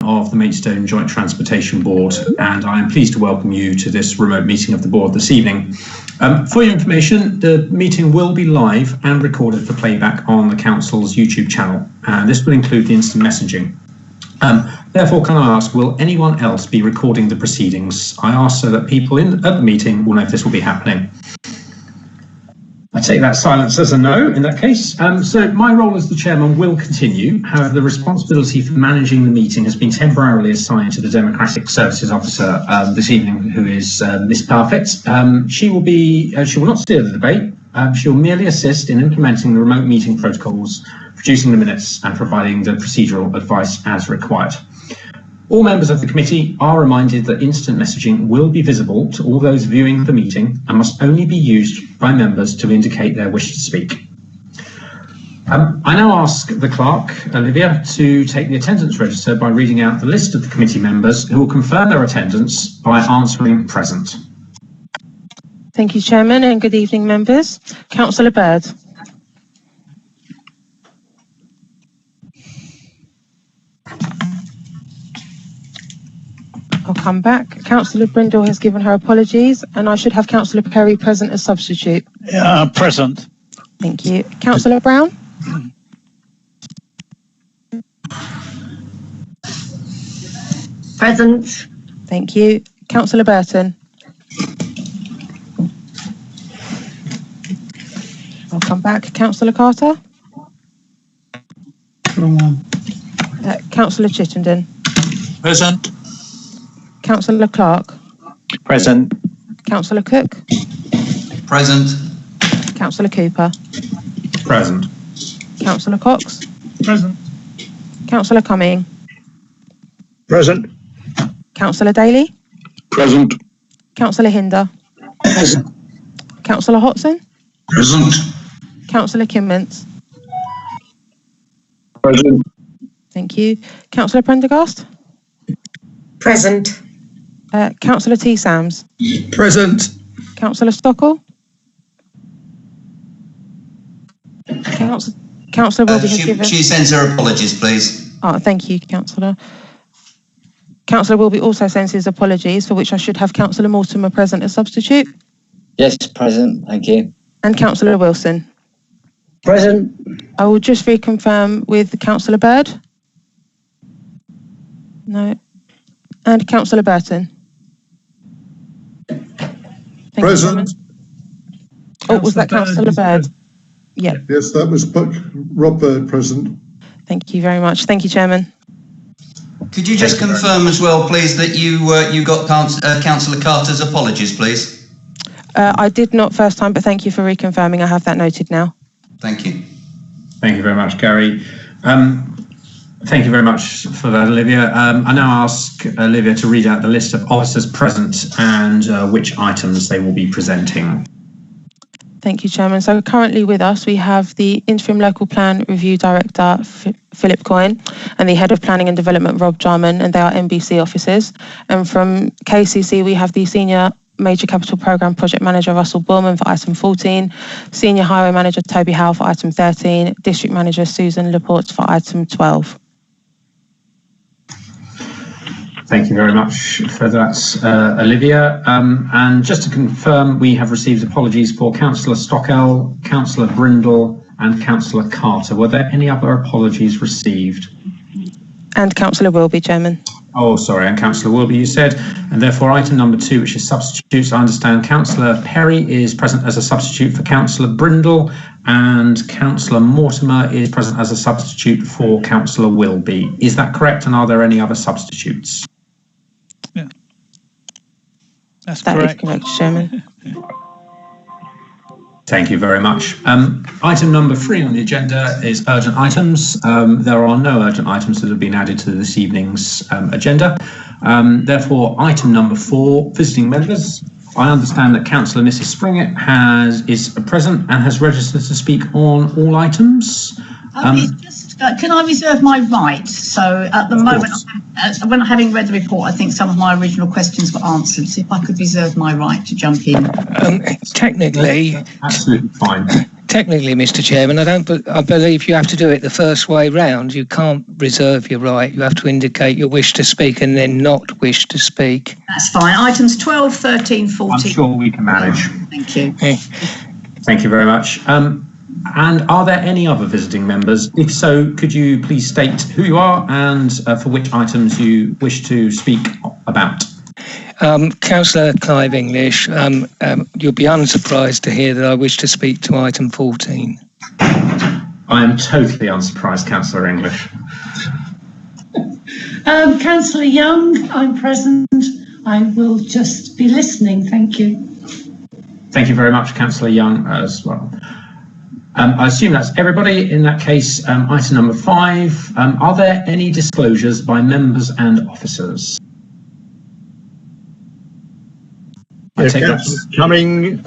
of the Maidstone Joint Transportation Board, and I am pleased to welcome you to this remote meeting of the board this evening. For your information, the meeting will be live and recorded for playback on the Council's YouTube channel, and this will include the instant messaging. Therefore, can I ask, will anyone else be recording the proceedings? I ask so that people at the meeting will know if this will be happening. I take that silence as a no in that case. So my role as the chairman will continue. However, the responsibility for managing the meeting has been temporarily assigned to the Democratic Services Officer this evening, who is Miss Parfitt. She will not steer the debate. She will merely assist in implementing the remote meeting protocols, producing the minutes and providing the procedural advice as required. All members of the committee are reminded that instant messaging will be visible to all those viewing the meeting and must only be used by members to indicate their wish to speak. I now ask the clerk, Olivia, to take the attendance register by reading out the list of the committee members who will confirm their attendance by answering present. Thank you, Chairman, and good evening, members. Councillor Bird. I'll come back. Councillor Brindle has given her apologies, and I should have Councillor Perry present as substitute. Present. Thank you. Councillor Brown? Present. Thank you. Councillor Burton? I'll come back. Councillor Carter? Councillor Chittenden? Present. Councillor Clark? Present. Councillor Cook? Present. Councillor Cooper? Present. Councillor Cox? Present. Councillor Cumming? Present. Councillor Daly? Present. Councillor Hinder? Present. Councillor Hotson? Present. Councillor Kinmont? Present. Thank you. Councillor Prendergast? Present. Councillor T. Sams? Present. Councillor Stockel? Councillor Wilby has given... She sends her apologies, please. Oh, thank you, Councillor. Councillor Wilby also sends his apologies, for which I should have Councillor Mortimer present as substitute. Yes, present. Thank you. And Councillor Wilson. Present. I will just reconfirm with Councillor Bird. No. And Councillor Burton. Thank Present. Oh, was that Councillor Bird? Yeah. Yes, that was Rob Bird present. Thank you very much. Thank you, Chairman. Could you just confirm as well, please, that you got Councillor Carter's apologies, please? I did not first time, but thank you for reconfirming. I have that noted now. Thank you. Thank you very much, Gary. Thank you very much for that, Olivia. I now ask Olivia to read out the list of officers present and which items they will be presenting. Thank you, Chairman. So currently with us, we have the Interim Local Plan Review Director, Philip Coyne, and the Head of Planning and Development, Rob Jarman, and they are NBC officers. And from KCC, we have the Senior Major Capital Programme Project Manager, Russell Borman, for item 14, Senior Highway Manager, Toby Howe, for item 13, District Manager, Susan Laporte, for item 12. Thank you very much for that, Olivia. And just to confirm, we have received apologies for Councillor Stockel, Councillor Brindle and Councillor Carter. Were there any other apologies received? And Councillor Wilby, Chairman. Oh, sorry, and Councillor Wilby, you said. And therefore, item number 2, which is substitutes, I understand Councillor Perry is present as a substitute for Councillor Brindle, and Councillor Mortimer is present as a substitute for Councillor Wilby. Is that correct? And are there any other substitutes? Yeah. That's That correct. is correct, Chairman. Thank you very much. Item number 3 on the agenda is urgent items. There are no urgent items that have been added to this evening's agenda. Therefore, item number 4, visiting members. I understand that Councillor Mrs. Springett is present and has registered to speak on all items. Can I reserve my right? So at the moment, when having read the report, I think some of my original questions were answered. So if I could reserve my right to jump in. Technically, absolutely fine. technically, Mr. Chairman, I believe you have to do it the first way round. You can't reserve your right. You have to indicate your wish to speak and then not wish to speak. That's fine. Items 12, 13, 14. I'm sure we can manage. Thank you. Thank you very much. And are there any other visiting members? If so, could you please state who you are and for which items you wish to speak about? Councillor Clive English, you'll be unsurprised to hear that I wish to speak to item 14. I am totally unsurprised, Councillor English. Councillor Young, I'm present. I will just be listening. Thank you. Thank you very much, Councillor Young, as well. I assume that's everybody. In that case, item number 5. Are there any disclosures by members and officers? I take that. Coming.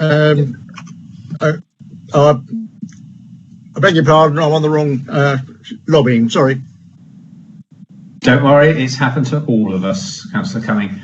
I beg your pardon. I'm on the wrong lobbying. Sorry. Don't worry, it's happened to all of us, Councillor Cumming.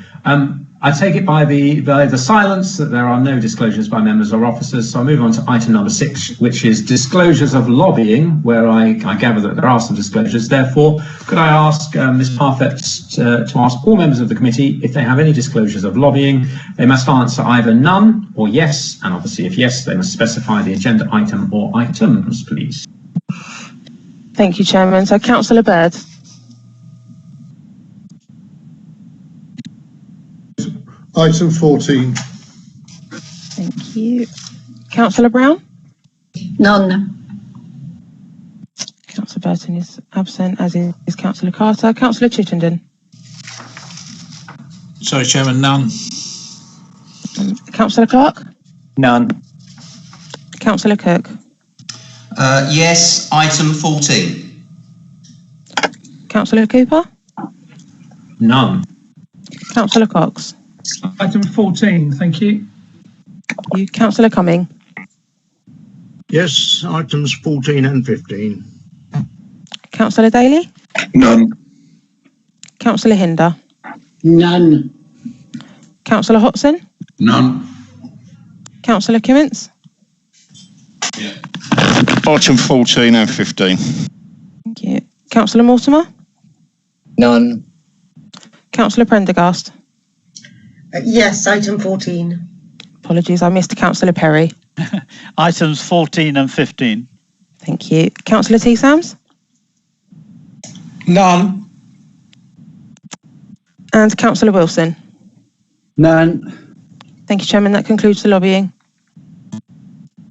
I take it by the silence that there are no disclosures by members or officers, so I move on to item number 6, which is disclosures of lobbying, where I gather that there are some disclosures. Therefore, could I ask Ms. Parfett to ask all members of the committee if they have any disclosures of lobbying? They must answer either none or yes, and obviously if yes, they must specify the agenda item or items, please. Thank you, Chairman. So, Councillor Bird. Item 14. Thank you. Councillor Brown? None. Councillor Burton is absent, as is Councillor Carter. Councillor Chittenden? Sorry, Chairman, none. Councillor Clark? None. Councillor Cook? Yes, item 14. Councillor Cooper? None. Councillor Cox? Item 14, thank you. You, Councillor Cumming? Yes, items 14 and 15. Councillor Daly? None. Councillor Hinder? None. Councillor Hotson? None. Councillor Kimmins? Item 14 and 15. Thank you. Councillor Mortimer? None. Councillor Prendergast? Yes, item 14. Apologies, I missed Councillor Perry. Items 14 and 15. Thank you. Councillor T. Sams? None. And Councillor Wilson? None. Thank you, Chairman. That concludes the lobbying.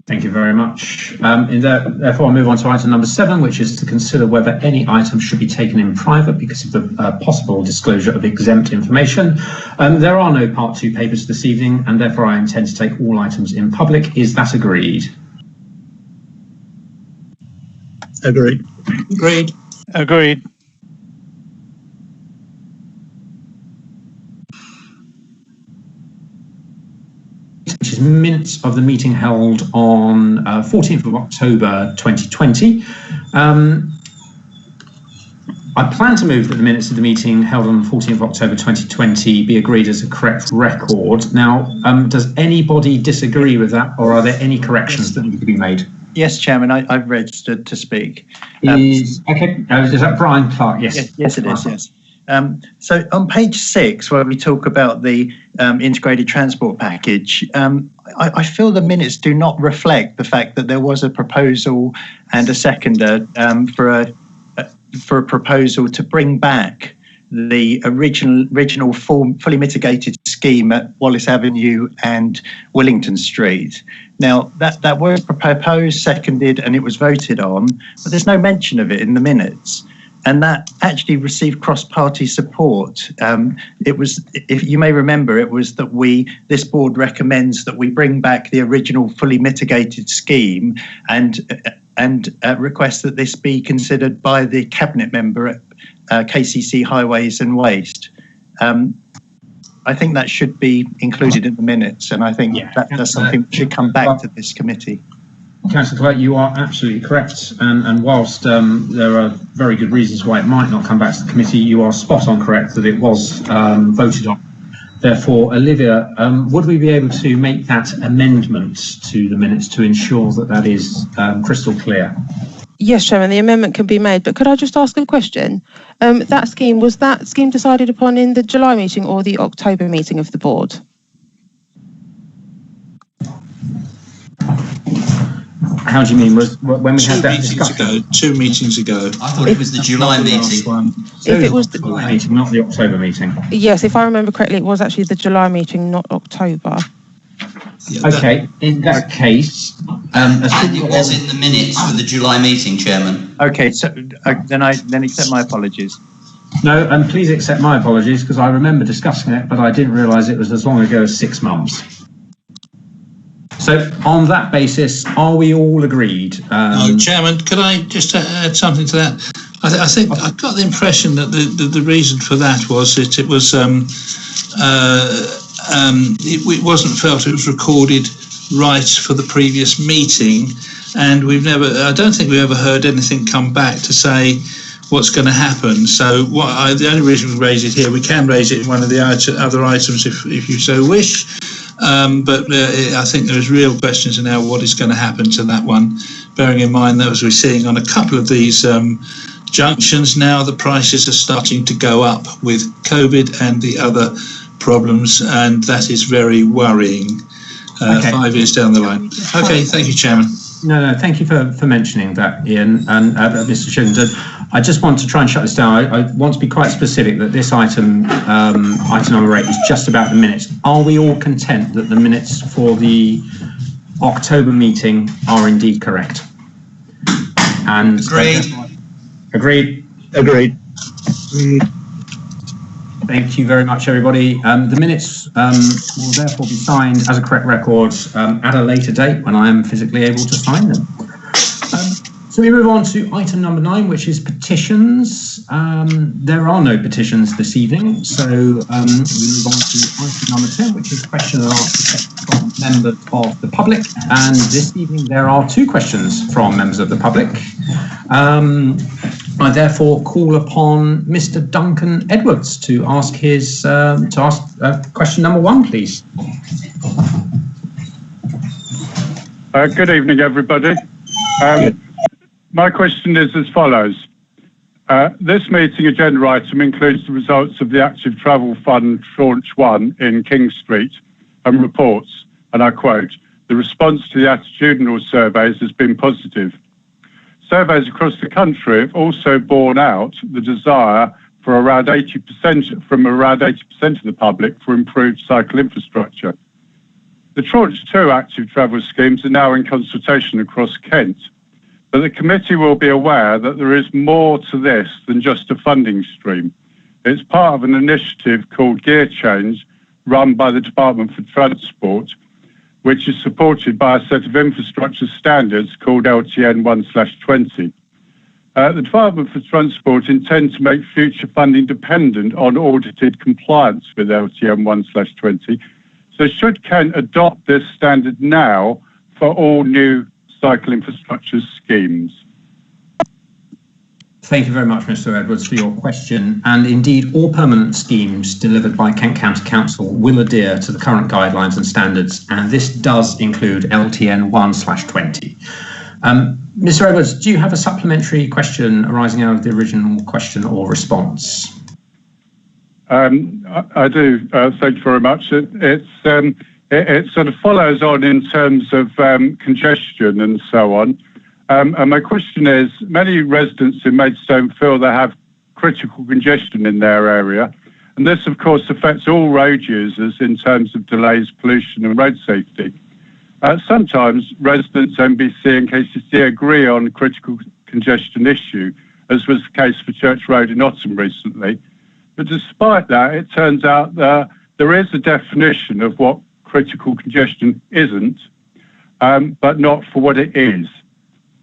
Thank you very much. Therefore, I'll move on to item number 7, which is to consider whether any item should be taken in private because of the possible disclosure of exempt information. There are no Part 2 papers this evening, and therefore I intend to take all items in public. Is that agreed? Agreed. Agreed. Agreed. Which is minutes of the meeting held on 14th of October 2020. I plan to move that the minutes of the meeting held on 14th of October 2020 be agreed as a correct record. Now, does anybody disagree with that, or are there any corrections that need to be made? Yes, Chairman, I've registered to speak. Is that Brian Clark? Yes. Yes, it is, yes. So on page 6, where we talk about the integrated transport package, I feel the minutes do not reflect the fact that there was a proposal and a seconder for a proposal to bring back the original fully mitigated scheme at Wallace Avenue and Willington Street. Now, that was proposed, seconded, and it was voted on, but there's no mention of it in the minutes. And that actually received cross-party support. It was, if you may remember, it was that this board recommends that we bring back the original fully mitigated scheme and request that this be considered by the cabinet member at KCC Highways and Waste. I think that should be included in the minutes, and I think that's something that should come back to this committee. Councillor Clark, you are absolutely correct, and whilst there are very good reasons why it might not come back to the committee, you are spot on correct that it was voted on Therefore, Olivia, would we be able to make that amendment to the minutes to ensure that that is crystal clear? Yes, Chairman, the amendment can be made, but could I just ask a question? Was that scheme decided upon in the July meeting or the October meeting of the board? How do you mean? Was when we had that discussion? 2 meetings ago. I thought it was the July meeting. If it was the July meeting, not the October meeting. Yes, if I remember correctly, it was actually the July meeting, not October. Yeah, okay, in that case, it was in the minutes for the July meeting, Chairman. Okay, so then accept my apologies. No, and please accept my apologies because I remember discussing it, but I didn't realise it was as long ago as 6 months. So on that basis, are we all agreed? No, Chairman, could I just add something to that? I think I got the impression that the reason for that was that it was it wasn't felt it was recorded right for the previous meeting, and I don't think we ever heard anything come back to say what's going to happen. So the only reason we raise it here, we can raise it in one of the other items if you so wish. But I think there is real questions now what is going to happen to that one, bearing in mind that as we're seeing on a couple of these junctions now, the prices are starting to go up with COVID and the other problems, and that is very worrying 5 years down the line. Okay, thank you, Chairman. No, thank you for mentioning that, Ian and Mr. Shivington. I just want to try and shut this down. I want to be quite specific that this item, item number 8, is just about the minutes. Are we all content that the minutes for the October meeting are indeed correct? And Agreed. Thank you very much, everybody. The minutes will therefore be signed as a correct record at a later date when I am physically able to sign them. So we move on to item number 9, which is petitions. There are no petitions this evening, so we move on to item number 10, which is question and answer from members of the public. And this evening there are 2 questions from members of the public. I therefore call upon Mr. Duncan Edwards to ask question number 1, please. Good evening, everybody. My question is as follows. This meeting agenda item includes the results of the Active Travel Fund Tranche 1 in King Street and reports, and I quote, "The response to the attitudinal surveys has been positive. Surveys across the country have also borne out the desire for around 80% of the public for improved cycle infrastructure. The Tranche 2 active travel schemes are now in consultation across Kent, but the committee will be aware that there is more to this than just a funding stream. It's part of an initiative called Gear Change, run by the Department for Transport, which is supported by a set of infrastructure standards called LTN 1/20. The Department for Transport intends to make future funding dependent on audited compliance with LTN 1/20. So should Kent adopt this standard now for all new cycle infrastructure schemes? Thank you very much, Mr. Edwards, for your question. And indeed, all permanent schemes delivered by Kent County Council will adhere to the current guidelines and standards, and this does include LTN 1/20. Mr. Edwards, do you have a supplementary question arising out of the original question or response? I do. Thank you very much. It sort of follows on in terms of congestion and so on. And my question is, many residents in Maidstone feel they have critical congestion in their area. And this, of course, affects all road users in terms of delays, pollution and road safety. Sometimes residents, MBC and KCC agree on a critical congestion issue, as was the case for Church Road in Otham recently. But despite that, it turns out that there is a definition of what critical congestion isn't, but not for what it is.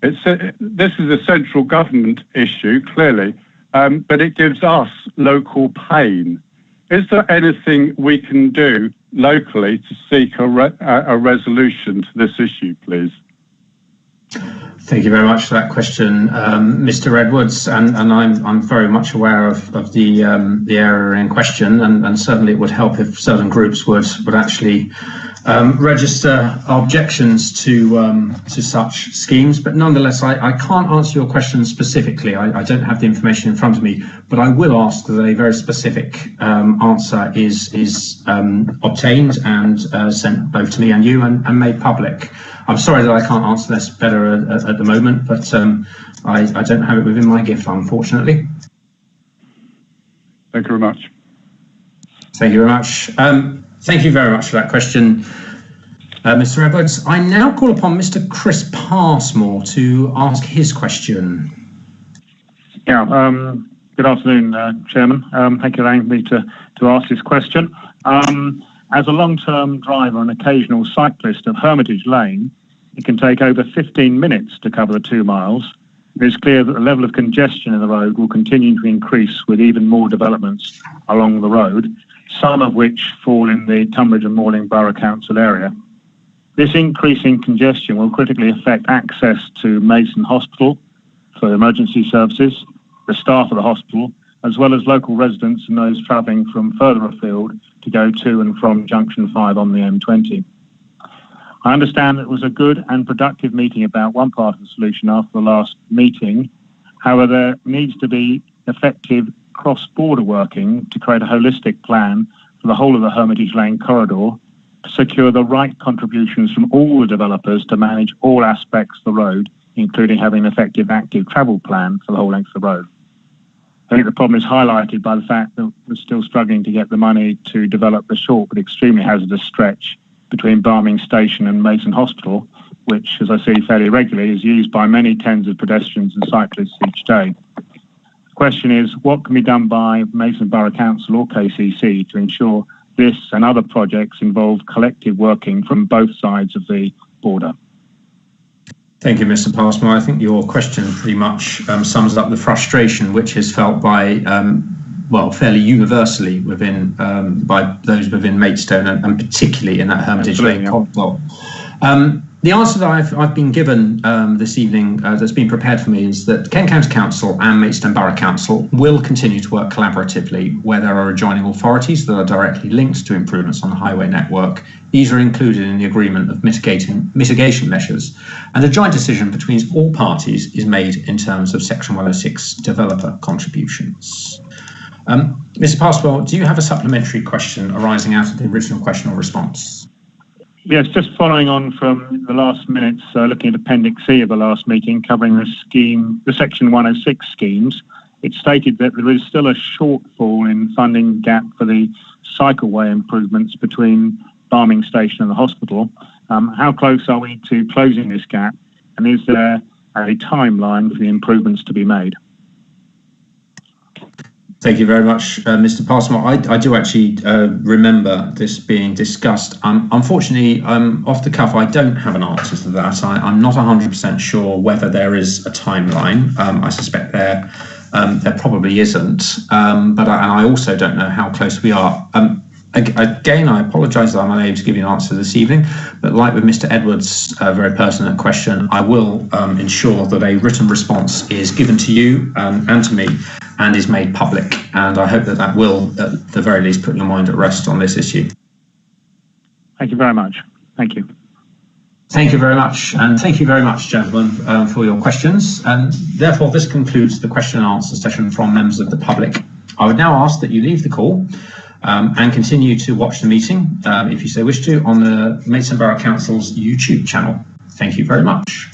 This is a central government issue, clearly, but it gives us local pain. Is there anything we can do locally to seek a resolution to this issue, please? Thank you very much for that question, Mr. Edwards, and I'm very much aware of the area in question, and certainly it would help if certain groups would actually register objections to such schemes. But nonetheless, I can't answer your question specifically. I don't have the information in front of me, but I will ask that a very specific answer is obtained and sent both to me and you and made public. I'm sorry that I can't answer this better at the moment, but I don't have it within my gift, unfortunately. Thank you very much. Thank you very much. Thank you very much for that question, Mr. Edwards. I now call upon Mr. Chris Passmore to ask his question. Yeah, good afternoon, Chairman. Thank you for allowing me to ask this question. As a long-term driver and occasional cyclist of Hermitage Lane, it can take over 15 minutes to cover the 2 miles. It is clear that the level of congestion in the road will continue to increase with even more developments along the road, some of which fall in the Tunbridge and Morling Borough Council area. This increase in congestion will critically affect access to Maidstone Hospital for emergency services, the staff of the hospital, as well as local residents and those travelling from further afield to go to and from Junction 5 on the M20. I understand it was a good and productive meeting about one part of the solution after the last meeting. However, there needs to be effective cross-border working to create a holistic plan for the whole of the Hermitage Lane corridor to secure the right contributions from all the developers to manage all aspects of the road, including having an effective active travel plan for the whole length of the road. I think the problem is highlighted by the fact that we're still struggling to get the money to develop the short but extremely hazardous stretch between Barming Station and Maidstone Hospital, which, as I see fairly regularly, is used by many tens of pedestrians and cyclists each day. The question is, what can be done by Maidstone Borough Council or KCC to ensure this and other projects involve collective working from both sides of the border? Thank you, Mr. Passmore. I think your question pretty much sums up the frustration which is felt by, fairly universally within by those within Maidstone and particularly in that Hermitage Lane corridor. The answer that I've been given this evening that's been prepared for me is that Kent County Council and Maidstone Borough Council will continue to work collaboratively where there are adjoining authorities that are directly linked to improvements on the highway network. These are included in the agreement of mitigation measures, and a joint decision between all parties is made in terms of Section 106 developer contributions. Mr. Passmore, do you have a supplementary question arising out of the original question or response? Yes, just following on from the last minutes, looking at Appendix C of the last meeting, covering the Section 106 schemes, it stated that there is still a shortfall in funding gap for the cycleway improvements between Barming Station and the hospital. How close are we to closing this gap, and is there a timeline for the improvements to be made? Thank you very much, Mr. Passmore. I do actually remember this being discussed. Unfortunately, off the cuff, I don't have an answer to that. I'm not 100% sure whether there is a timeline. I suspect there probably isn't. But I also don't know how close we are. Again, I apologise that I'm unable to give you an answer this evening, but like with Mr. Edwards' very pertinent question, I will ensure that a written response is given to you and to me and is made public. And I hope that that will, at the very least, put your mind at rest on this issue. Thank you very much. Thank you. Thank you very much. And thank you very much, gentlemen, for your questions. And therefore, this concludes the question and answer session from members of the public. I would now ask that you leave the call and continue to watch the meeting, if you so wish to, on the Maidstone Borough Council's YouTube channel. Thank you very much.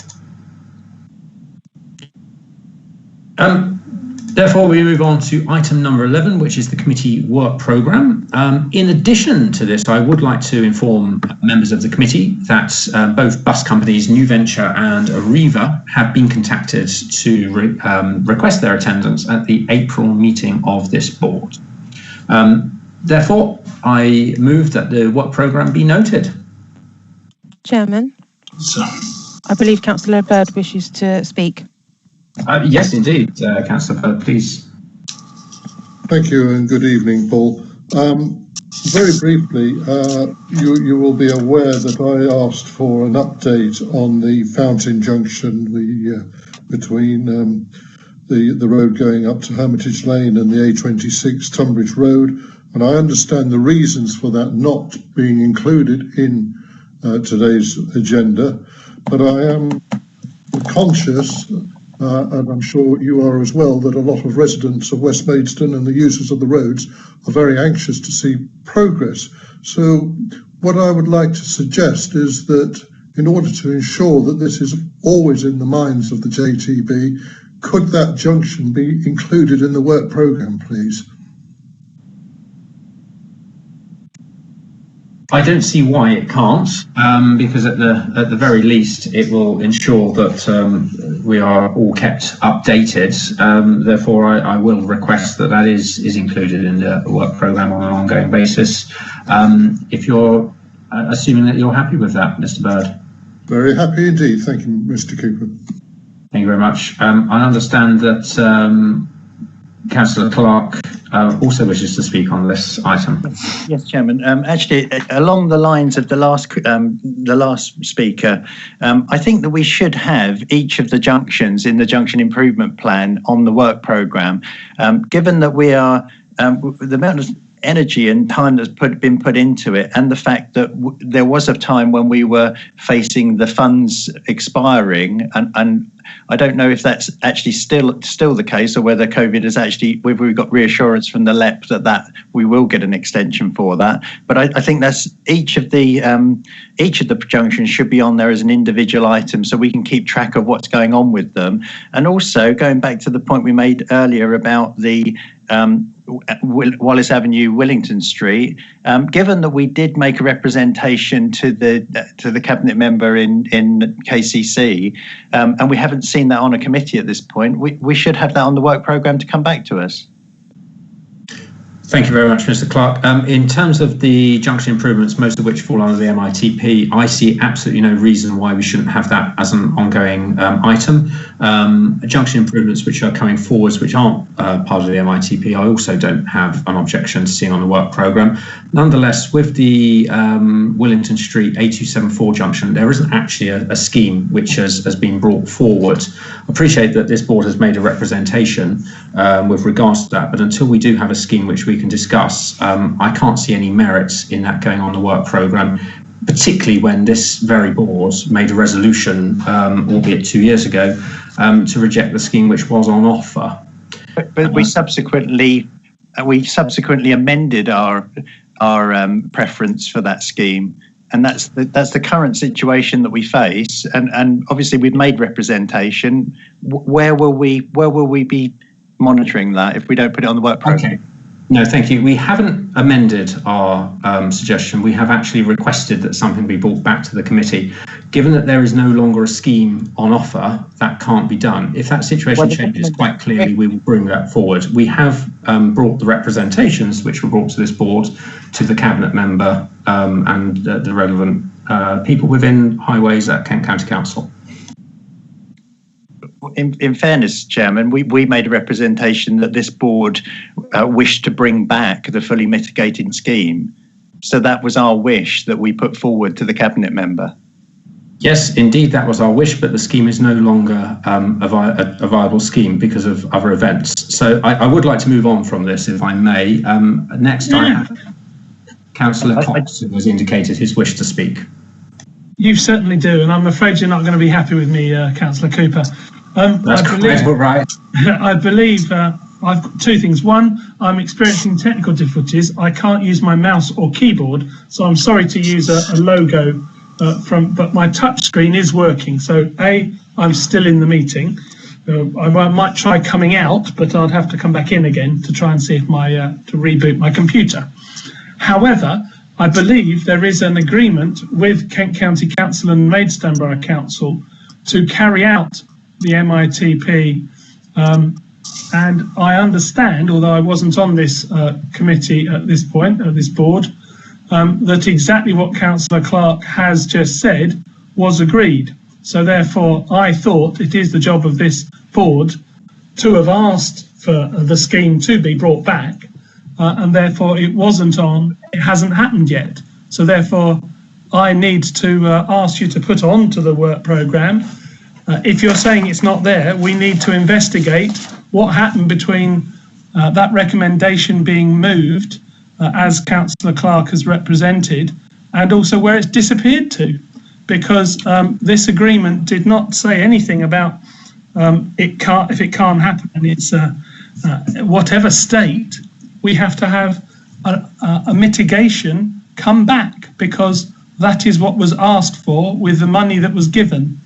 Therefore, we move on to item number 11, which is the committee work programme. In addition to this, I would like to inform members of the committee that both bus companies New Venture and Arriva have been contacted to request their attendance at the April meeting of this board. Therefore, I move that the work programme be noted. Chairman, So, I believe Councillor Bird wishes to speak. Yes, indeed. Councillor Bird, please. Thank you and good evening, Paul. Very briefly, you will be aware that I asked for an update on the Fountain Junction between the road going up to Hermitage Lane and the A26 Tunbridge Road, and I understand the reasons for that not being included in today's agenda, but I am conscious, and I'm sure you are as well, that a lot of residents of West Maidstone and the users of the roads are very anxious to see progress. So what I would like to suggest is that in order to ensure that this is always in the minds of the JTB, could that junction be included in the work programme, please? I don't see why it can't, because at the very least it will ensure that we are all kept updated. Therefore, I will request that is included in the work programme on an ongoing basis. If you're assuming that you're happy with that, Mr. Bird. Very happy indeed. Thank you, Mr. Cooper. Thank you very much. I understand that Councillor Clark also wishes to speak on this item. Yes, Chairman. Actually, along the lines of the last speaker, I think that we should have each of the junctions in the junction improvement plan on the work programme. Given that we are the amount of energy and time that's been put into it, and the fact that there was a time when we were facing the funds expiring, and I don't know if that's actually still the case, or whether COVID is actually, we've got reassurance from the LEP that we will get an extension for that. But I think that's each of the junctions should be on there as an individual item, so we can keep track of what's going on with them. And also going back to the point we made earlier about the Wallace Avenue, Willington Street. Given that we did make a representation to the cabinet member in KCC, and we haven't seen that on a committee at this point, we should have that on the work programme to come back to us. Thank you very much, Mr. Clark. In terms of the junction improvements, most of which fall under the MITP, I see absolutely no reason why we shouldn't have that as an ongoing item. Junction improvements which are coming forwards, which aren't part of the MITP, I also don't have an objection to seeing on the work programme. Nonetheless, with the Willington Street A274 junction, there isn't actually a scheme which has been brought forward. I appreciate that this board has made a representation with regards to that, but until we do have a scheme which we can discuss, I can't see any merits in that going on the work programme, particularly when this very board made a resolution, albeit 2 years ago, to reject the scheme which was on offer. But we subsequently amended our preference for that scheme, and that's the current situation that we face. And obviously we've made representation. Where will we be monitoring that if we don't put it on the work programme? Okay. No, thank you. We haven't amended our suggestion. We have actually requested that something be brought back to the committee. Given that there is no longer a scheme on offer, that can't be done. If that situation changes, quite clearly we will bring that forward. We have brought the representations which were brought to this board to the cabinet member and the relevant people within Highways at Kent County Council. In fairness, Chairman, we made a representation that this board wished to bring back the fully mitigating scheme. So that was our wish that we put forward to the cabinet member. Yes, indeed, that was our wish, but the scheme is no longer a viable scheme because of other events. So I would like to move on from this, if I may. Next, I have Councillor Cox, who has indicated his wish to speak. You certainly do, and I'm afraid you're not going to be happy with me, Councillor Cooper. That's correct, right. I believe I've got two things. One, I'm experiencing technical difficulties. I can't use my mouse or keyboard, so I'm sorry to use a logo but my touch screen is working. So I'm still in the meeting. I might try coming out, but I'd have to come back in again to try and see if to reboot my computer. However, I believe there is an agreement with Kent County Council and Maidstone Borough Council to carry out the MITP, and I understand, although I wasn't on this committee at this point, this board, that exactly what Councillor Clark has just said was agreed. So therefore, I thought it is the job of this board to have asked for the scheme to be brought back and therefore it wasn't on. It hasn't happened yet. So therefore, I need to ask you to put on to the work programme. If you're saying it's not there, we need to investigate what happened between that recommendation being moved, as Councillor Clark has represented, and also where it's disappeared to, because this agreement did not say anything about if it can't happen and it's whatever state, we have to have a mitigation come back, because that is what was asked for with the money that was given.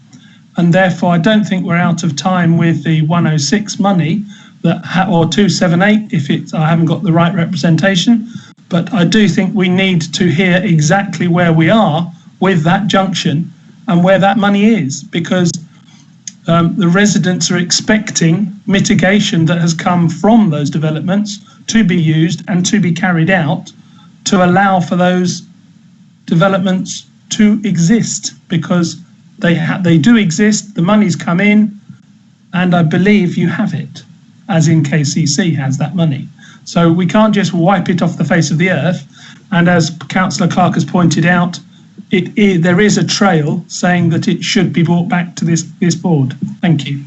And therefore, I don't think we're out of time with the 106 money or 278 if I haven't got the right representation. But I do think we need to hear exactly where we are with that junction and where that money is, because the residents are expecting mitigation that has come from those developments to be used and to be carried out to allow for those developments to exist, because they do exist, the money's come in, and I believe you have it, as in KCC has that money. So we can't just wipe it off the face of the earth. And as Councillor Clark has pointed out, there is a trail saying that it should be brought back to this board. Thank you.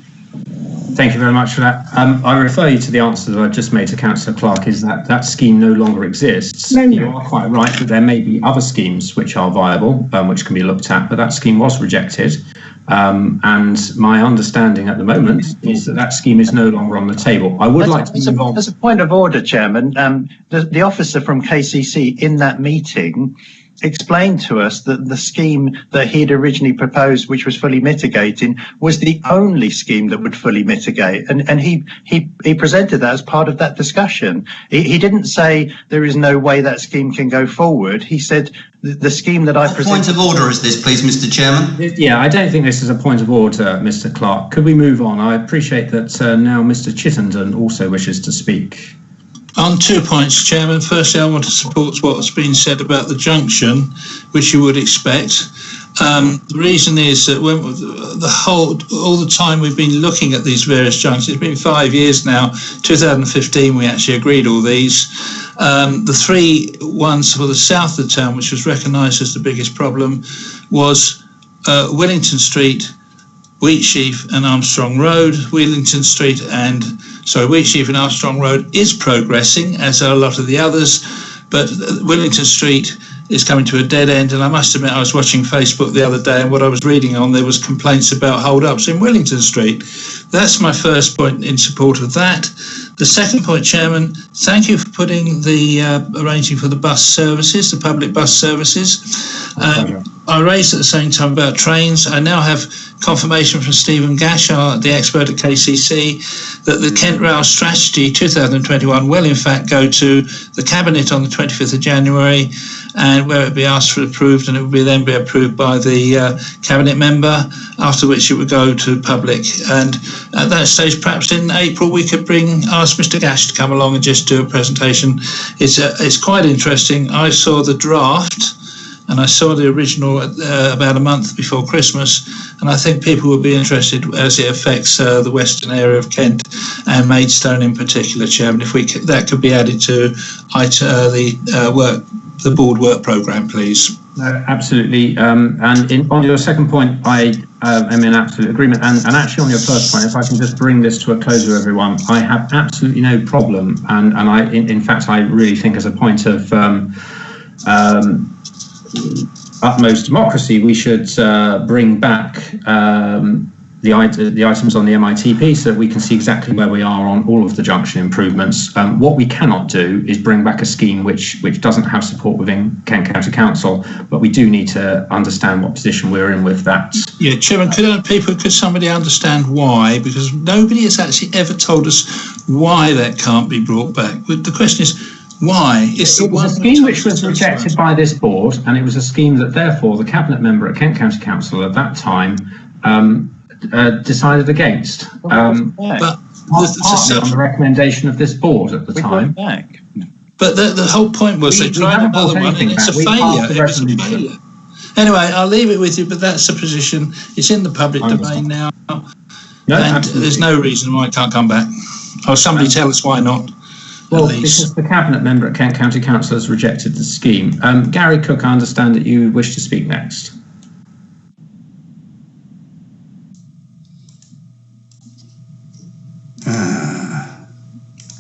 Thank you very much for that. I refer you to the answer that I've just made to Councillor Clark, is that scheme no longer exists. No. You are quite right that there may be other schemes which are viable, which can be looked at, but that scheme was rejected. And my understanding at the moment is that scheme is no longer on the table. I would like to move on. As a point of order, Chairman, the officer from KCC in that meeting explained to us that the scheme that he'd originally proposed, which was fully mitigating, was the only scheme that would fully mitigate. And he presented that as part of that discussion. He didn't say there is no way that scheme can go forward. He said the scheme that I presented... Point of order is this, please, Mr. Chairman? Yeah, I don't think this is a point of order, Mr. Clark. Could we move on? I appreciate that now Mr. Chittenden also wishes to speak. On 2 points, Chairman. Firstly, I want to support what's been said about the junction, which you would expect. The reason is that when all the time we've been looking at these various junctions, it's been 5 years now. 2015, we actually agreed all these. The three ones for the south of the town, which was recognised as the biggest problem, was Wellington Street, Wheatsheaf and Armstrong Road. Wheatsheaf and Armstrong Road is progressing, as are a lot of the others, but Wellington Street is coming to a dead end. And I must admit, I was watching Facebook the other day, and what I was reading on, there was complaints about hold-ups in Wellington Street. That's my first point in support of that. The second point, Chairman, thank you for putting the arranging for the bus services, the public bus services. I raised at the same time about trains. I now have confirmation from Stephen Gash, the expert at KCC, that the Kent Rail Strategy 2021 will in fact go to the Cabinet on the 25th of January, and where it would be asked for approved, and it would then be approved by the Cabinet member, after which it would go to public. And at that stage, perhaps in April, we could ask Mr. Gash to come along and just do a presentation. It's quite interesting. I saw the draft, and I saw the original about a month before Christmas, and I think people will be interested as it affects the western area of Kent and Maidstone in particular, Chairman. If that could be added to the board work programme, please. Absolutely. And on your second point, I am in absolute agreement. And actually on your first point, if I can just bring this to a close with everyone, I have absolutely no problem. And in fact, I really think as a point of utmost democracy, we should bring back the items on the MITP so that we can see exactly where we are on all of the junction improvements. What we cannot do is bring back a scheme which doesn't have support within Kent County Council, but we do need to understand what position we're in with that. Yeah, Chairman, could somebody understand why? Because nobody has actually ever told us why that can't be brought back. The question is, why? It was a scheme which was rejected by this board, and it was a scheme that therefore the Cabinet member at Kent County Council at that time decided against. But on the recommendation of this board at the time. But the whole point was they tried another one, and it's a failure. Anyway, I'll leave it with you, but that's the position. It's in the public domain now, and there's no reason why it can't come back. Or somebody tell us why not. Well, because the Cabinet member at Kent County Council has rejected the scheme. Gary Cook, I understand that you wish to speak next.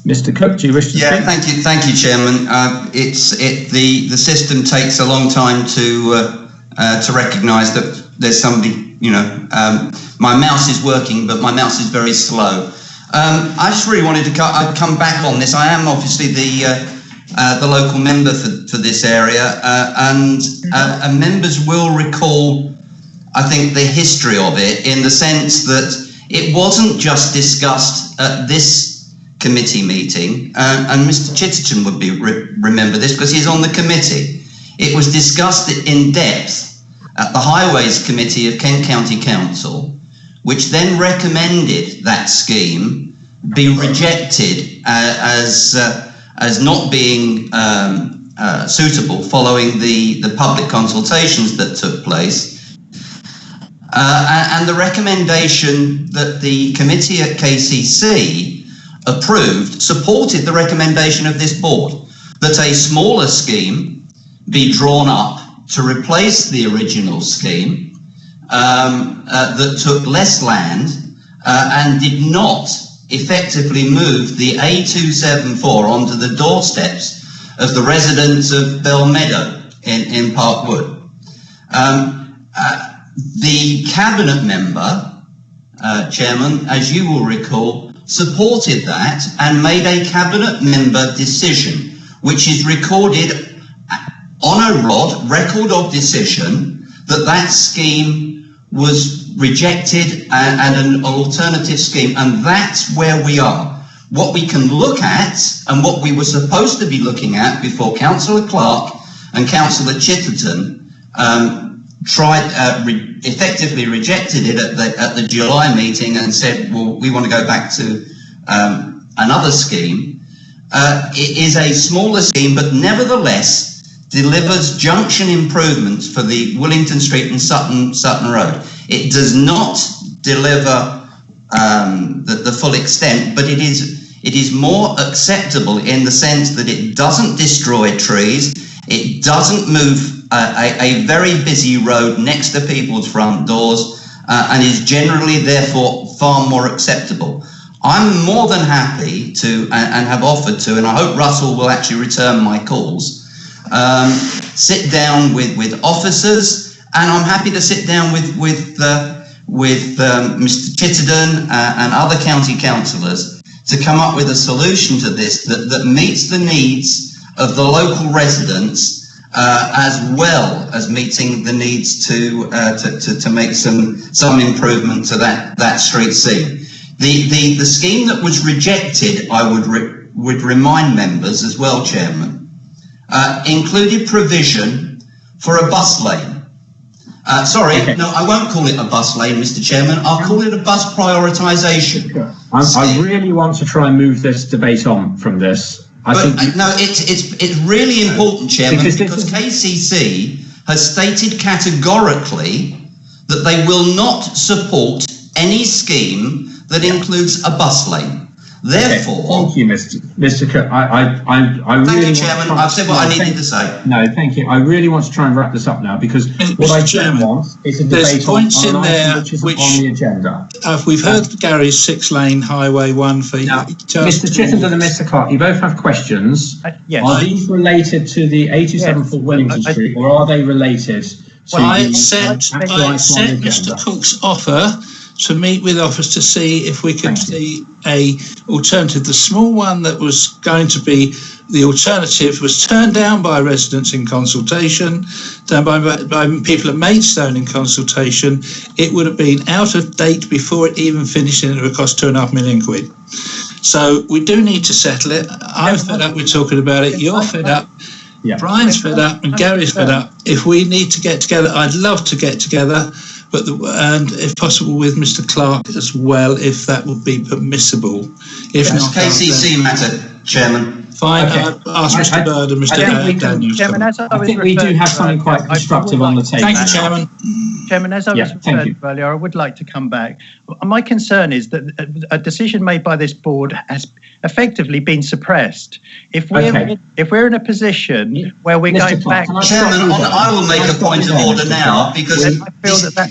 Mr. Cook, do you wish to speak? Yeah, thank you, Chairman. The system takes a long time to recognise that there's somebody, my mouse is working, but my mouse is very slow. I just really wanted to come back on this. I am obviously the local member for this area, and members will recall, I think, the history of it in the sense that it wasn't just discussed at this committee meeting, and Mr. Chitterton would remember this because he's on the committee. It was discussed in depth at the Highways Committee of Kent County Council, which then recommended that scheme be rejected as not being suitable following the public consultations that took place. And the recommendation that the committee at KCC approved supported the recommendation of this board that a smaller scheme be drawn up to replace the original scheme that took less land and did not effectively move the A274 onto the doorsteps of the residents of Bell Meadow in Parkwood. The Cabinet member, Chairman, as you will recall, supported that and made a Cabinet member decision, which is recorded on a record of decision, that scheme was rejected and an alternative scheme. And that's where we are. What we can look at and what we were supposed to be looking at before Councillor Clark and Councillor Chitterton effectively rejected it at the July meeting and said, well, we want to go back to another scheme. It is a smaller scheme, but nevertheless delivers junction improvements for the Willington Street and Sutton Road. It does not deliver the full extent, but it is more acceptable in the sense that it doesn't destroy trees, it doesn't move a very busy road next to people's front doors, and is generally therefore far more acceptable. I'm more than happy to, and have offered to, and I hope Russell will actually return my calls, sit down with officers, and I'm happy to sit down with Mr. Chittenden and other county councillors to come up with a solution to this that meets the needs of the local residents, as well as meeting the needs to make some improvement to that street scene. The scheme that was rejected, I would remind members as well, Chairman, included provision for a bus lane. No, I won't call it a bus lane, Mr. Chairman. I'll call it a bus prioritisation. I really want to try and move this debate on from this. It's really important, Chairman, because KCC has stated categorically that they will not support any scheme that includes a bus lane. Therefore, thank you, Mr. Cook. I really. Thank you, Chairman. I've said what I needed to say. No, thank you. I really want to try and wrap this up now because what I don't want is a debate on an item which isn't on the agenda. We've heard Gary's 6-lane Highway 1 for Mr. Chittenden and Mr. Clark, you both have questions. Yes. Are these related to the 874 Wellington Street, or are they related to I accept Mr. Cook's offer to meet with officers to see if we can see a alternative. The small one that was going to be the alternative was turned down by residents in consultation, down by people at Maidstone in consultation. It would have been out of date before it even finished, and it would have cost £2.5 million. So we do need to settle it. I'm fed up with talking about it. You're fed up. Yeah. Brian's fed up and Gary's fed up. If we need to get together, I'd love to get together. And if possible with Mr. Clark as well, if that would be permissible. If not, KCC matter, Chairman. Fine. Okay. I'll ask Mr. Bird and Mr. Daniels. Chairman, I think we do have something quite constructive on the table. Thank you, Chairman. Chairman, as I was referred to earlier, I would like to come back. My concern is that a decision made by this board has effectively been suppressed. If we're in a position where we're going back, Chairman, I will make a point of order now because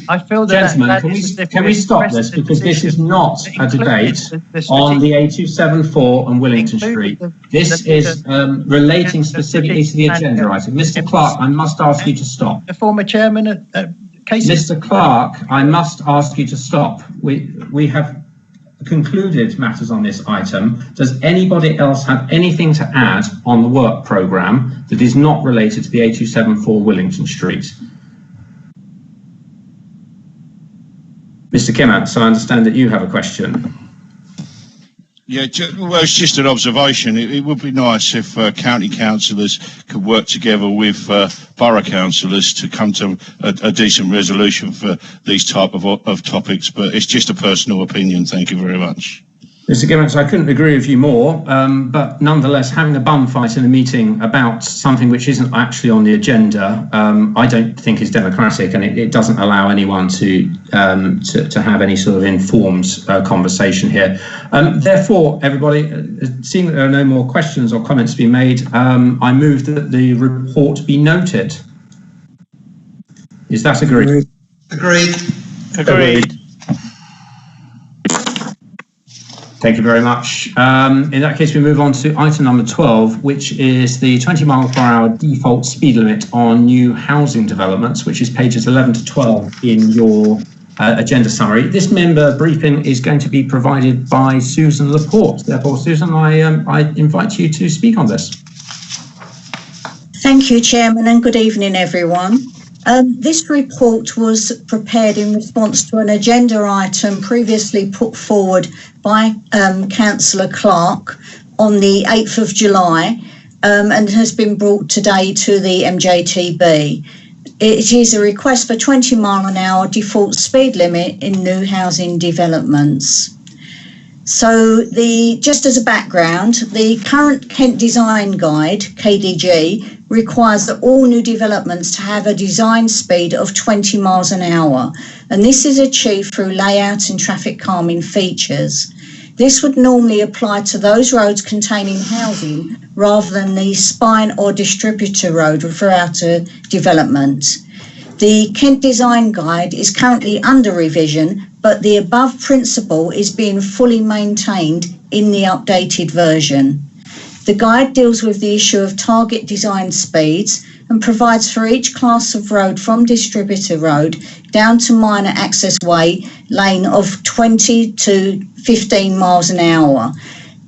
I feel that gentlemen, can we stop this, because this is not a debate on the A274 and Willington Street. This is relating specifically to the agenda item. Mr. Clark, I must ask you to stop. The former chairman Mr. Clark, I must ask you to stop. We have concluded matters on this item. Does anybody else have anything to add on the work programme that is not related to the A274 Willington Street? Mr. Kimmats, I understand that you have a question. Yeah, well, it's just an observation. It would be nice if county councillors could work together with borough councillors to come to a decent resolution for these type of topics, but it's just a personal opinion. Thank you very much. Mr. Gibbons, I couldn't agree with you more, but nonetheless, having a bum fight in a meeting about something which isn't actually on the agenda, I don't think is democratic, and it doesn't allow anyone to have any sort of informed conversation here. Therefore, everybody, seeing that there are no more questions or comments to be made, I move that the report be noted. Is that agreed? Agreed. Agreed. Thank you very much. In that case, we move on to item number 12, which is the 20 mile per hour default speed limit on new housing developments, which is pages 11 to 12 in your agenda summary. This member briefing is going to be provided by Susan Laporte. Therefore, Susan, I invite you to speak on this. Thank you, Chairman, and good evening, everyone. This report was prepared in response to an agenda item previously put forward by Councillor Clark on the 8th of July and has been brought today to the MJTB. It is a request for 20 mile an hour default speed limit in new housing developments. So just as a background, the current Kent Design Guide, KDG, requires that all new developments to have a design speed of 20 miles an hour, and this is achieved through layout and traffic calming features. This would normally apply to those roads containing housing rather than the spine or distributor road throughout a development. The Kent Design Guide is currently under revision, but the above principle is being fully maintained in the updated version. The guide deals with the issue of target design speeds and provides for each class of road from distributor road down to minor access way lane of 20 to 15 miles an hour.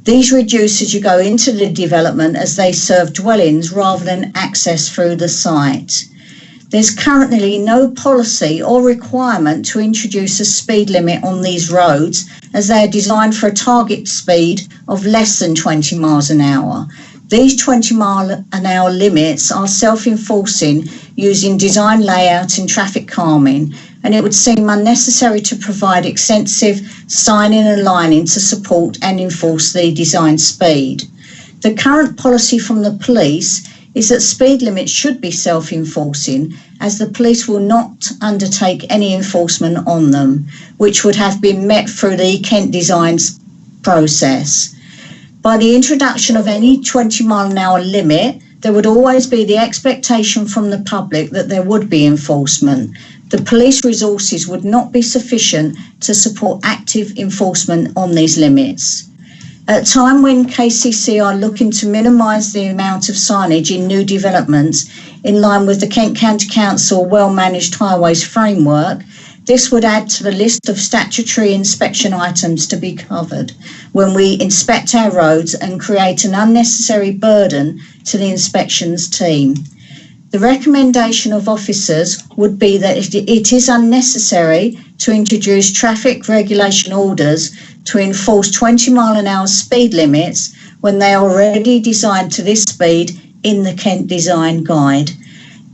These reduce as you go into the development as they serve dwellings rather than access through the site. There's currently no policy or requirement to introduce a speed limit on these roads as they are designed for a target speed of less than 20 miles an hour. These 20 mile an hour limits are self-enforcing using design layout and traffic calming, and it would seem unnecessary to provide extensive signing and lining to support and enforce the design speed. The current policy from the police is that speed limits should be self-enforcing, as the police will not undertake any enforcement on them, which would have been met through the Kent Designs process. By the introduction of any 20 mile an hour limit, there would always be the expectation from the public that there would be enforcement. The police resources would not be sufficient to support active enforcement on these limits. At a time when KCC are looking to minimise the amount of signage in new developments in line with the Kent County Council well-managed highways framework, this would add to the list of statutory inspection items to be covered when we inspect our roads and create an unnecessary burden to the inspections team. The recommendation of officers would be that it is unnecessary to introduce traffic regulation orders to enforce 20 mile an hour speed limits when they are already designed to this speed in the Kent Design Guide.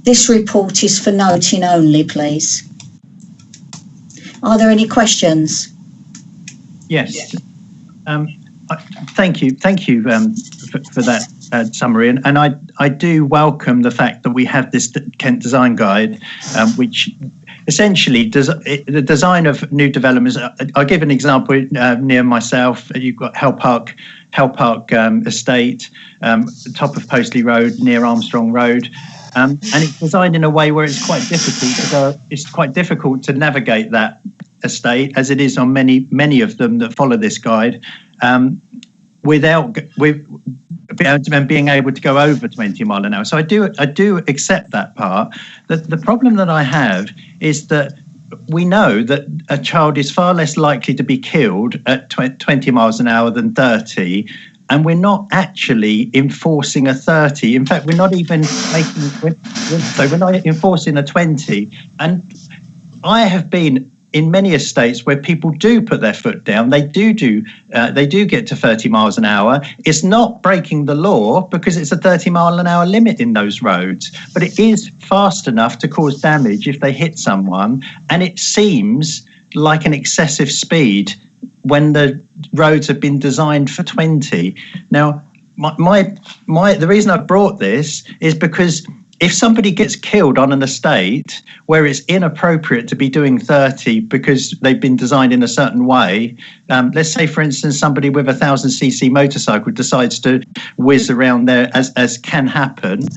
This report is for noting only, please. Are there any questions? Yes. Thank you for that summary, and I do welcome the fact that we have this Kent Design Guide, which essentially, the design of new developments. I'll give an example near myself. You've got Hell Park Estate, top of Postley Road, near Armstrong Road. And it's designed in a way where it's quite difficult to navigate that estate, as it is on many of them that follow this guide, without being able to go over 20 mile an hour. So I do accept that part. The problem that I have is that we know that a child is far less likely to be killed at 20 miles an hour than 30. And we're not actually enforcing a 30. In fact, we're not even we're not enforcing a 20. And I have been in many estates where people do put their foot down. They do get to 30 miles an hour. It's not breaking the law because it's a 30 mile an hour limit in those roads, but it is fast enough to cause damage if they hit someone. And it seems like an excessive speed when the roads have been designed for 20. Now, the reason I brought this is because if somebody gets killed on an estate where it's inappropriate to be doing 30 because they've been designed in a certain way, let's say, for instance, somebody with a 1,000cc motorcycle decides to whiz around there, as can happen,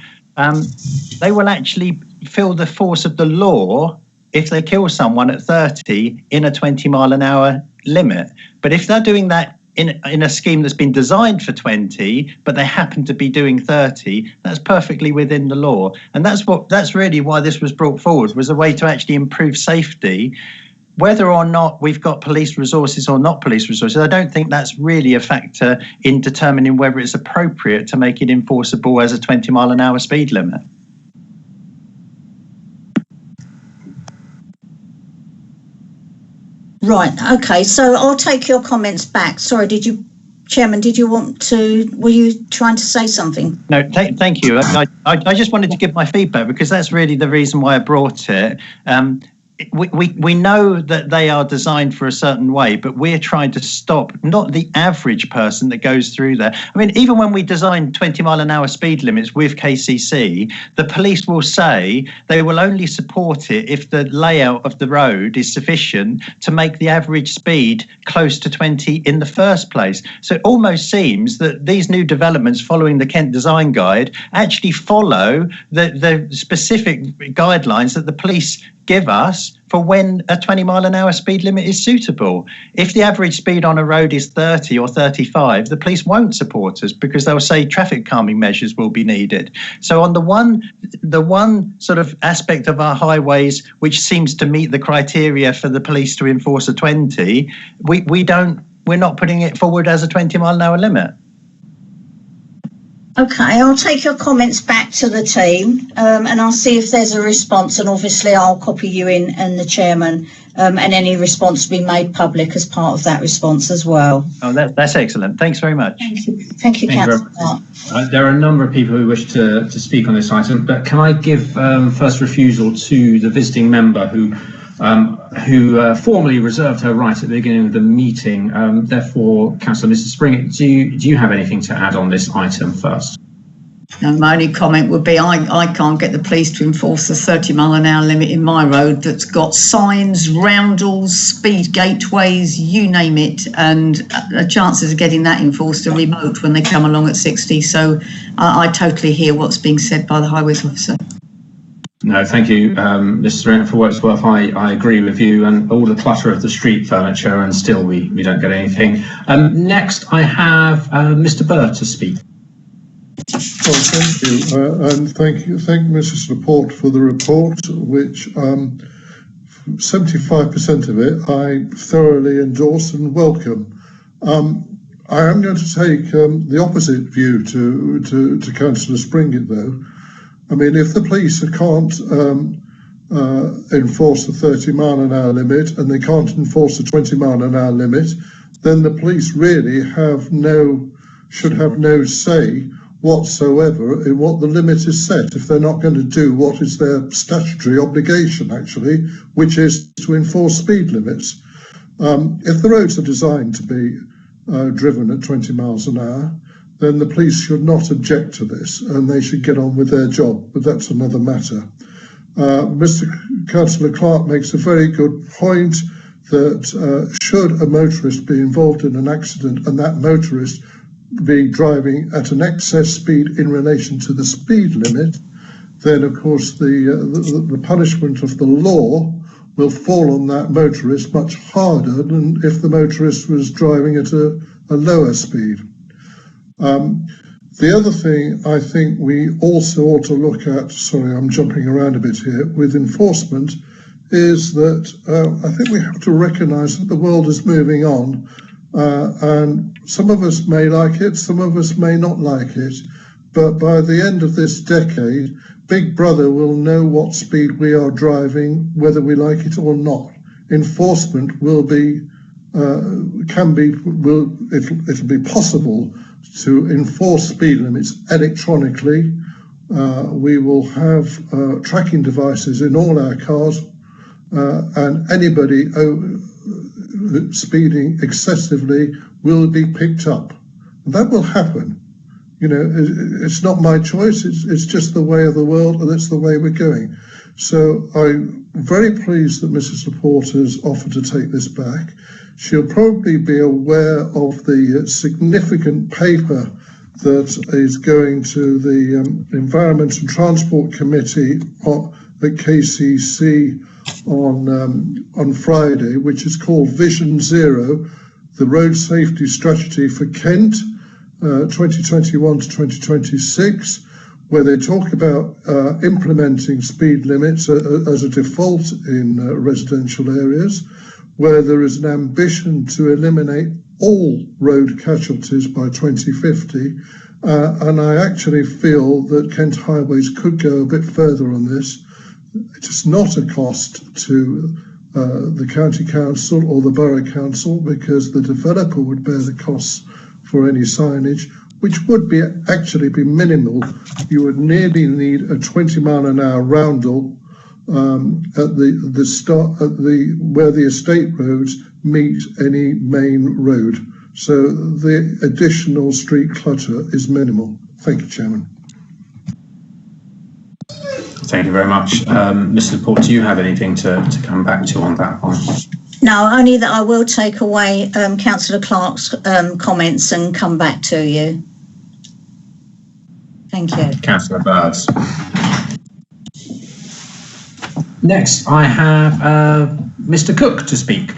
they will actually feel the force of the law if they kill someone at 30 in a 20 mile an hour limit. But if they're doing that in a scheme that's been designed for 20, but they happen to be doing 30, that's perfectly within the law. And that's really why this was brought forward, was a way to actually improve safety. Whether or not we've got police resources or not police resources, I don't think that's really a factor in determining whether it's appropriate to make it enforceable as a 20 mile an hour speed limit. Right, okay, so I'll take your comments back. Sorry, Chairman, were you trying to say something? No, thank you. I just wanted to give my feedback because that's really the reason why I brought it. We know that they are designed for a certain way, but we're trying to stop not the average person that goes through there. I mean, even when we design 20 mile an hour speed limits with KCC, the police will say they will only support it if the layout of the road is sufficient to make the average speed close to 20 in the first place. So it almost seems that these new developments following the Kent Design Guide actually follow the specific guidelines that the police give us for when a 20 mile an hour speed limit is suitable. If the average speed on a road is 30 or 35, the police won't support us because they'll say traffic calming measures will be needed. So on the one sort of aspect of our highways which seems to meet the criteria for the police to enforce a 20, we're not putting it forward as a 20 mile an hour limit. Okay, I'll take your comments back to the team and I'll see if there's a response, and obviously I'll copy you in and the chairman, and any response will be made public as part of that response as well. Oh, that's excellent. Thanks very much. Thank you, Councillor. There are a number of people who wish to speak on this item, but can I give first refusal to the visiting member who formally reserved her right at the beginning of the meeting. Therefore, Councillor Mr. Springett, do you have anything to add on this item first? No, my only comment would be I can't get the police to enforce the 30 mile an hour limit in my road that's got signs, roundels, speed gateways, you name it, and the chances of getting that enforced are remote when they come along at 60. So I totally hear what's being said by the highways officer. No, thank you, Mr. Springett, for what it's worth. I agree with you, and all the clutter of the street furniture, and still we don't get anything. Next, I have Mr. Burr to speak. Well, thank you, and thank Mrs. Laporte for the report, which 75% of it I thoroughly endorse and welcome. I am going to take the opposite view to Councillor Springett, though. I mean, if the police can't enforce the 30 mile an hour limit and they can't enforce the 20 mile an hour limit, then the police really should have no say whatsoever in what the limit is set if they're not going to do what is their statutory obligation, actually, which is to enforce speed limits. If the roads are designed to be driven at 20 miles an hour, then the police should not object to this and they should get on with their job, but that's another matter. Mr. Councillor Clark makes a very good point that should a motorist be involved in an accident and that motorist be driving at an excess speed in relation to the speed limit, then of course the punishment of the law will fall on that motorist much harder than if the motorist was driving at a lower speed. The other thing I think we also ought to look at, sorry, I'm jumping around a bit here, with enforcement, is that I think we have to recognise that the world is moving on, and some of us may like it, some of us may not like it, but by the end of this decade, Big Brother will know what speed we are driving, whether we like it or not. Enforcement will be, it'll be possible to enforce speed limits electronically. We will have tracking devices in all our cars, and anybody speeding excessively will be picked up. And that will happen. You know, it's not my choice, it's just the way of the world, and it's the way we're going. So I'm very pleased that Mrs. Laporte has offered to take this back. She'll probably be aware of the significant paper that is going to the Environment and Transport Committee at KCC on Friday, which is called Vision Zero, the Road Safety Strategy for Kent, 2021 to 2026, where they talk about implementing speed limits as a default in residential areas, where there is an ambition to eliminate all road casualties by 2050. And I actually feel that Kent Highways could go a bit further on this. It is not a cost to the County Council or the Borough Council, because the developer would bear the costs for any signage, which would actually be minimal. You would nearly need a 20-mile-an-hour roundel at the start where the estate roads meet any main road. So the additional street clutter is minimal. Thank you, Chairman. Thank you very much. Mr. Laporte, do you have anything to come back to on that point? No, only that I will take away Councillor Clark's comments and come back to you. Thank you. Councillor Birds. Next, I have Mr. Cook to speak.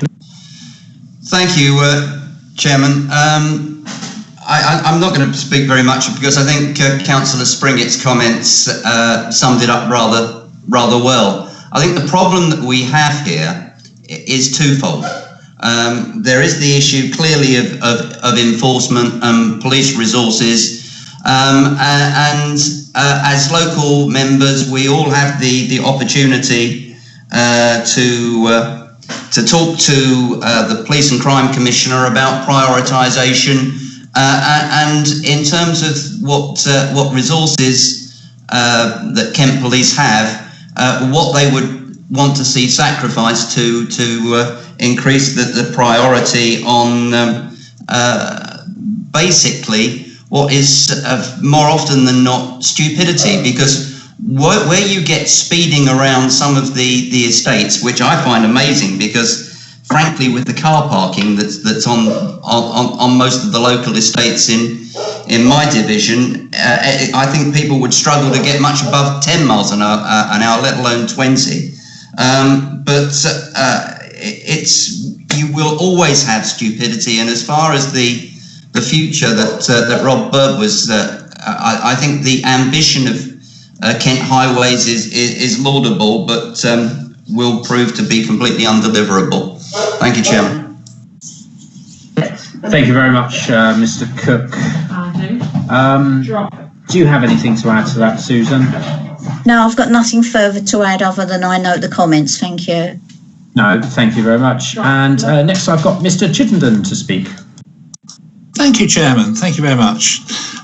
Thank you, Chairman. I'm not going to speak very much because I think Councillor Springett's comments summed it up rather well. I think the problem that we have here is twofold. There is the issue clearly of enforcement and police resources, and as local members, we all have the opportunity to talk to the Police and Crime Commissioner about prioritisation, and in terms of what resources that Kent Police have, what they would want to see sacrificed to increase the priority on basically what is more often than not stupidity, because where you get speeding around some of the estates, which I find amazing, because frankly with the car parking that's on most of the local estates in my division, I think people would struggle to get much above 10 miles an hour, let alone 20. But you will always have stupidity, and as far as the future that Rob Bird was, I think the ambition of Kent Highways is laudable, but will prove to be completely undeliverable. Thank you, Chairman. Thank you very much, Mr. Cook. Do you have anything to add to that, Susan? No, I've got nothing further to add other than I note the comments. Thank you. No, thank you very much. And next I've got Mr. Chittenden to speak. Thank you, Chairman. Thank you very much.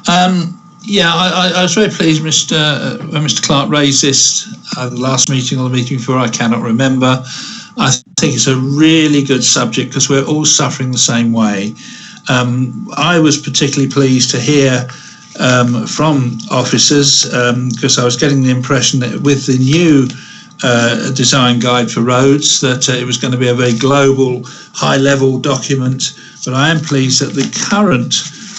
I was very pleased when Mr. Clark raised this at the last meeting or the meeting before, I cannot remember. I think it's a really good subject because we're all suffering the same way. I was particularly pleased to hear from officers because I was getting the impression that with the new design guide for roads, that it was going to be a very global, high-level document. But I am pleased that the current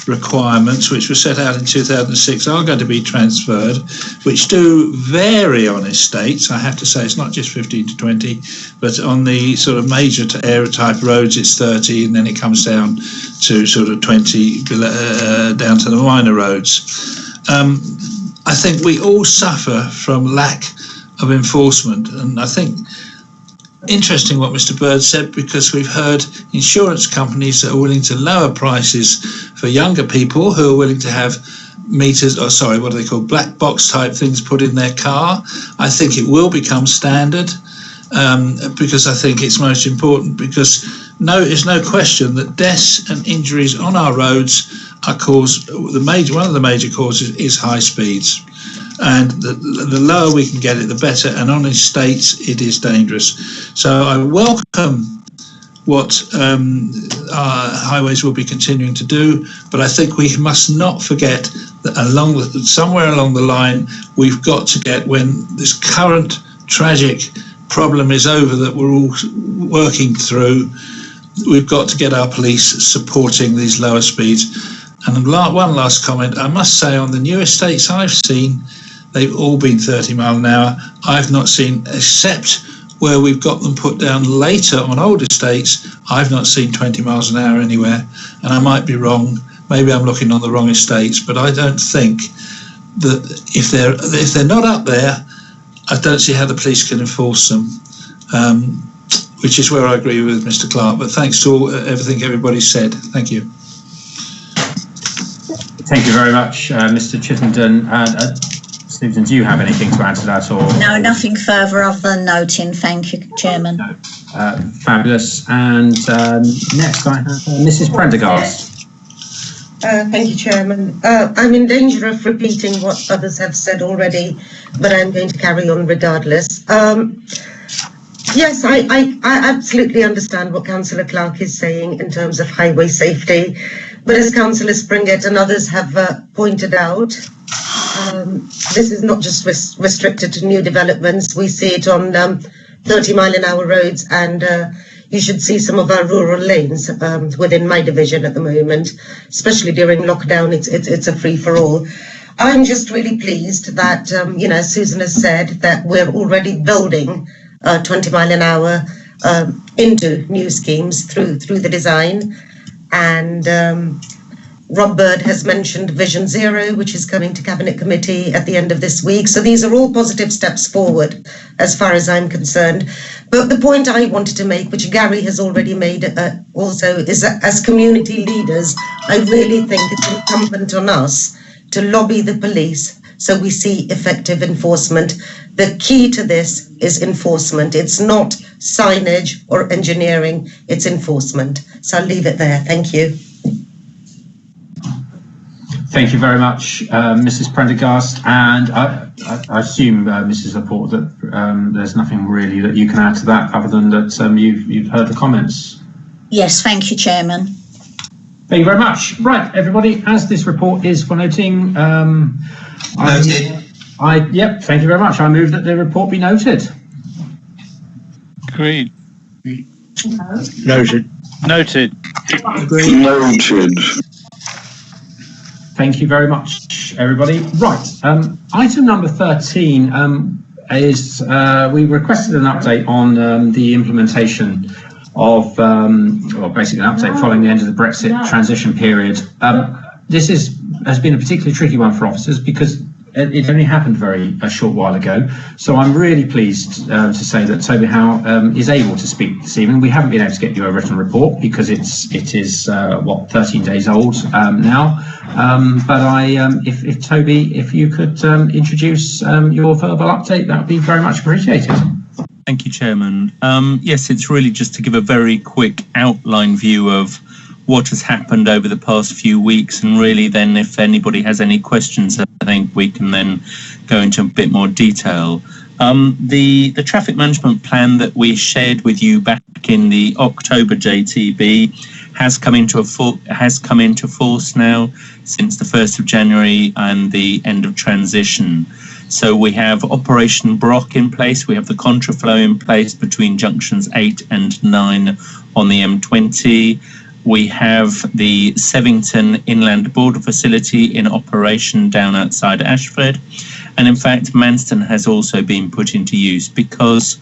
requirements, which were set out in 2006, are going to be transferred, which do vary on estates. I have to say it's not just 15 to 20, but on the sort of major area type roads it's 30, and then it comes down to sort of 20 down to the minor roads. I think we all suffer from lack of enforcement, and I think interesting what Mr. Bird said, because we've heard insurance companies that are willing to lower prices for younger people who are willing to have meters, or sorry, what are they called, black box type things put in their car. I think it will become standard, because I think it's most important, because there's no question that deaths and injuries on our roads are caused, one of the major causes is high speeds. And the lower we can get it, the better. And on estates, it is dangerous. So I welcome what our highways will be continuing to do, but I think we must not forget that somewhere along the line, we've got to get, when this current tragic problem is over that we're all working through, we've got to get our police supporting these lower speeds. And one last comment, I must say, on the new estates I've seen, they've all been 30 mile an hour. I've not seen, except where we've got them put down later on old estates, I've not seen 20 miles an hour anywhere. And I might be wrong. Maybe I'm looking on the wrong estates, but I don't think that if they're not up there, I don't see how the police can enforce them, which is where I agree with Mr. Clark. But thanks to everything everybody said. Thank you. Thank you very much, Mr. Chittenden. Susan, do you have anything to add to that? Or no, nothing further other than noting. Thank you, Chairman. No. Fabulous. And next I have Mrs. Prendergast. Thank you, Chairman. I'm in danger of repeating what others have said already, but I'm going to carry on regardless. Yes, I absolutely understand what Councillor Clark is saying in terms of highway safety, but as Councillor Springett and others have pointed out, this is not just restricted to new developments. We see it on 30-mile-an-hour roads, and you should see some of our rural lanes within my division at the moment, especially during lockdown. It's a free-for-all. I'm just really pleased that, Susan has said that we're already building 20-mile-an-hour into new schemes through the design, and Rob Bird has mentioned Vision Zero, which is coming to Cabinet Committee at the end of this week. So these are all positive steps forward as far as I'm concerned. But the point I wanted to make, which Gary has already made also, is that as community leaders, I really think it's incumbent on us to lobby the police so we see effective enforcement. The key to this is enforcement. It's not signage or engineering, it's enforcement. So I'll leave it there. Thank you. Thank you very much, Mrs. Prendergast. And I assume, Mrs. Laporte, that there's nothing really that you can add to that other than that you've heard the comments. Yes, thank you, Chairman. Thank you very much. Right, everybody, as this report is for noting, noted. Yep, thank you very much. I move that the report be noted. Agreed. Noted. Noted. Agreed. Noted. Thank you very much, everybody. Right, item number 13 is we requested an update on the implementation of, basically an update following the end of the Brexit transition period. This has been a particularly tricky one for officers because it only happened a short while ago. So I'm really pleased to say that Toby Howe is able to speak this evening. We haven't been able to get you a written report because it is 13 days old now. But if Toby, if you could introduce your verbal update, that would be very much appreciated. Thank you, Chairman. Yes, it's really just to give a very quick outline view of what has happened over the past few weeks, and really then if anybody has any questions, I think we can then go into a bit more detail. The traffic management plan that we shared with you back in the October JTB has come into force now since the 1st of January and the end of transition. So we have Operation Brock in place. We have the contraflow in place between junctions 8 and 9 on the M20. We have the Sevington Inland Border Facility in operation down outside Ashford. And in fact, Maidstone has also been put into use because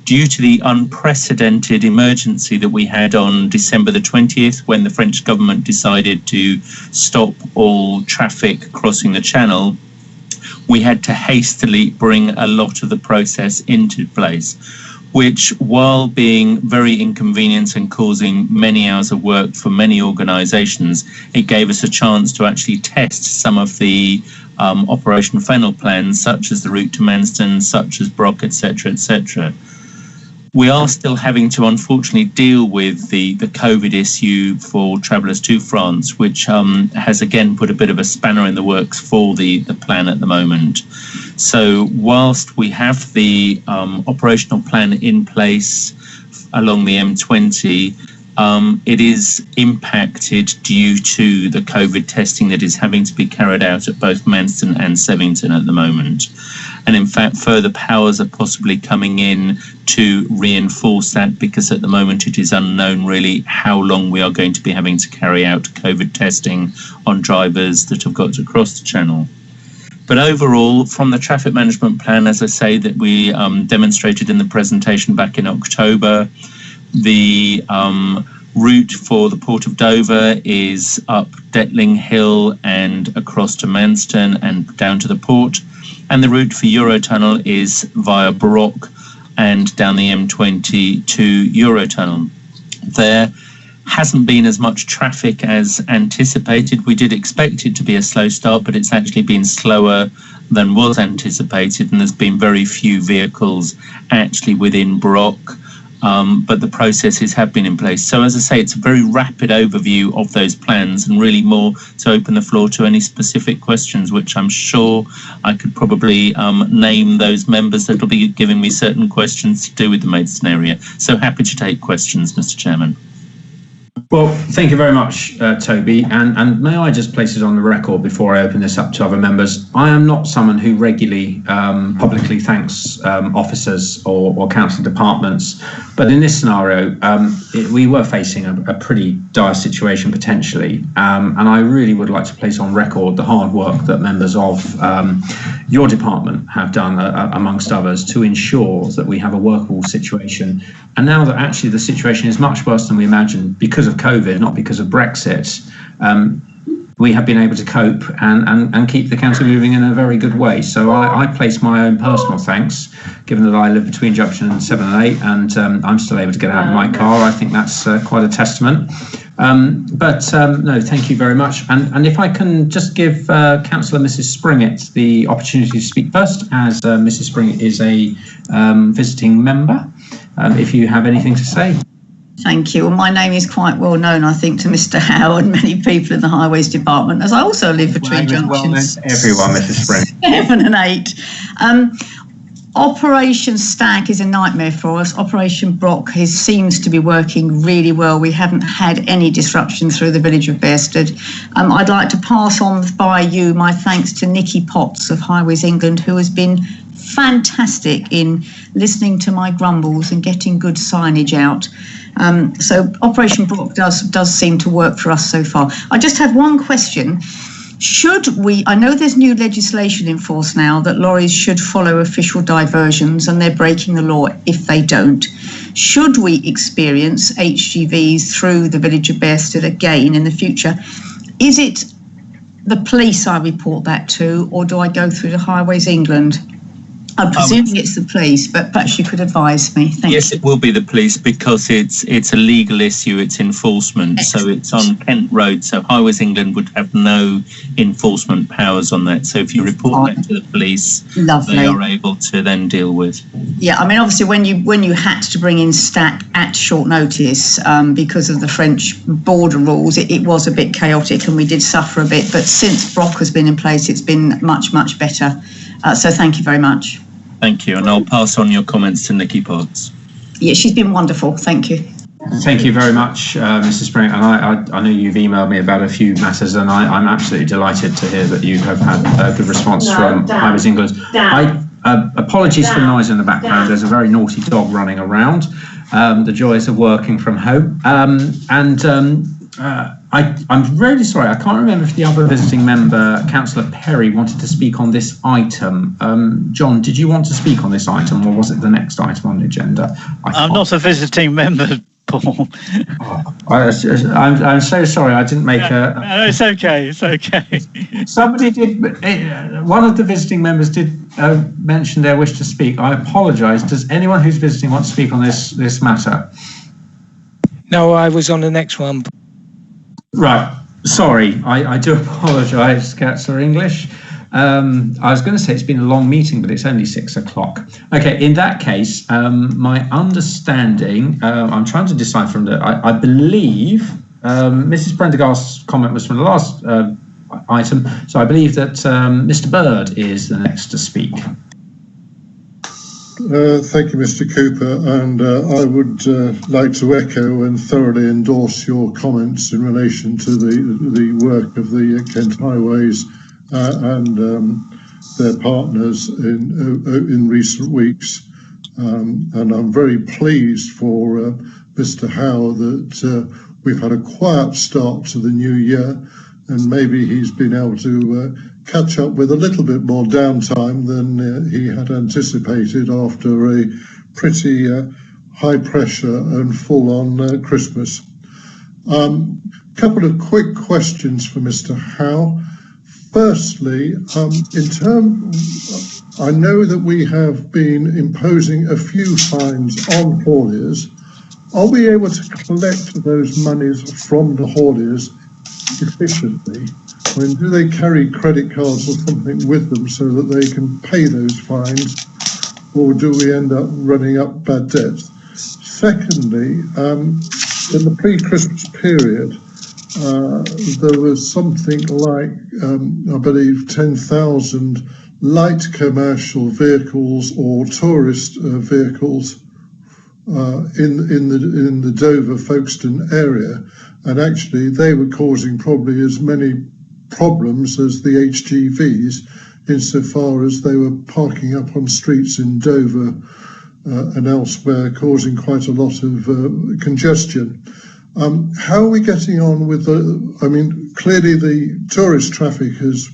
due to the unprecedented emergency that we had on December the 20th, when the French government decided to stop all traffic crossing the Channel, we had to hastily bring a lot of the process into place, which, while being very inconvenient and causing many hours of work for many organisations, it gave us a chance to actually test some of the Operation Fennel plans, such as the route to Maidstone, such as Brock, etc., etc. We are still having to, unfortunately, deal with the COVID issue for travellers to France, which has again put a bit of a spanner in the works for the plan at the moment. So whilst we have the operational plan in place along the M20, it is impacted due to the COVID testing that is having to be carried out at both Maidstone and Sevington at the moment. And in fact, further powers are possibly coming in to reinforce that, because at the moment it is unknown really how long we are going to be having to carry out COVID testing on drivers that have got to cross the Channel. But overall, from the traffic management plan, as I say, that we demonstrated in the presentation back in October, the route for the Port of Dover is up Detling Hill and across to Maidstone and down to the port. And the route for Eurotunnel is via Brock and down the M20 to Eurotunnel. There hasn't been as much traffic as anticipated. We did expect it to be a slow start, but it's actually been slower than was anticipated, and there's been very few vehicles actually within Brock. But the processes have been in place. So as I say, it's a very rapid overview of those plans, and really more to open the floor to any specific questions, which I'm sure I could probably name those members that will be giving me certain questions to do with the Maidstone area. So happy to take questions, Mr. Chairman. Well, thank you very much, Toby. And may I just place it on the record before I open this up to other members? I am not someone who regularly publicly thanks officers or council departments. But in this scenario, we were facing a pretty dire situation potentially. And I really would like to place on record the hard work that members of your department have done, amongst others, to ensure that we have a workable situation. And now that actually the situation is much worse than we imagined because of COVID, not because of Brexit, we have been able to cope and keep the council moving in a very good way. So I place my own personal thanks, given that I live between junction 7 and 8 and I'm still able to get out of my car. I think that's quite a testament. No, thank you very much. And if I can just give Councillor Mrs. Springett the opportunity to speak first, as Mrs. Springett is a visiting member. If you have anything to say. Thank you. Well, my name is quite well known, I think, to Mr. Howe and many people in the Highways Department, as I also live between junctions. Everyone, Mrs. Springett. 7 and 8. Operation Stack is a nightmare for us. Operation Brock seems to be working really well. We haven't had any disruption through the village of Bearsted. I'd like to pass on by you my thanks to Nikki Potts of Highways England, who has been fantastic in listening to my grumbles and getting good signage out. So Operation Brock does seem to work for us so far. I just have one question. I know there's new legislation in force now that lorries should follow official diversions, and they're breaking the law if they don't. Should we experience HGVs through the village of Bearsted again in the future, is it the police I report that to, or do I go through the Highways England? I'm presuming it's the police, but perhaps you could advise me. Thank you. Yes, it will be the police because it's a legal issue, it's enforcement. Excellent. So it's on Kent Road, so Highways England would have no enforcement powers on that. So if you report that to the police, Lovely. They are able to then deal with. Yeah, I mean, obviously when you had to bring in Stack at short notice because of the French border rules, it was a bit chaotic and we did suffer a bit. But since Brock has been in place, it's been much, much better. So thank you very much. Thank you, and I'll pass on your comments to Nikki Potts. Yeah, she's been wonderful. Thank you. Thank you very much, Mr. Spring. And I know you've emailed me about a few matters, and I'm absolutely delighted to hear that you have had a good response from Highways England. Apologies for the noise in the background. There's a very naughty dog running around. The joys of working from home. I'm really sorry. I can't remember if the other visiting member, Councillor Perry, wanted to speak on this item. John, did you want to speak on this item, or was it the next item on the agenda? I'm not a visiting member, Paul. I'm so sorry. I didn't make a. No, it's okay. It's okay. Somebody did. One of the visiting members did mention their wish to speak. I apologise. Does anyone who's visiting want to speak on this matter? No, I was on the next one. Right. Sorry. I do apologise, Councillor English. I was going to say it's been a long meeting, but it's only 6 o'clock. Okay, in that case, my understanding, I'm trying to decide from the, I believe Mrs. Prendergast's comment was from the last item, so I believe that Mr. Bird is the next to speak. Thank you, Mr. Cooper, and I would like to echo and thoroughly endorse your comments in relation to the work of the Kent Highways and their partners in recent weeks. And I'm very pleased for Mr. Howe that we've had a quiet start to the new year, and maybe he's been able to catch up with a little bit more downtime than he had anticipated after a pretty high pressure and full-on Christmas. Couple of quick questions for Mr. Howe. Firstly, I know that we have been imposing a few fines on hauliers. Are we able to collect those monies from the hauliers efficiently? I mean, do they carry credit cards or something with them so that they can pay those fines, or do we end up running up bad debts? Secondly, in the pre-Christmas period, there was something like, I believe, 10,000 light commercial vehicles or tourist vehicles in the Dover Folkestone area, and actually they were causing probably as many problems as the HGVs, insofar as they were parking up on streets in Dover and elsewhere, causing quite a lot of congestion. How are we getting on with clearly the tourist traffic has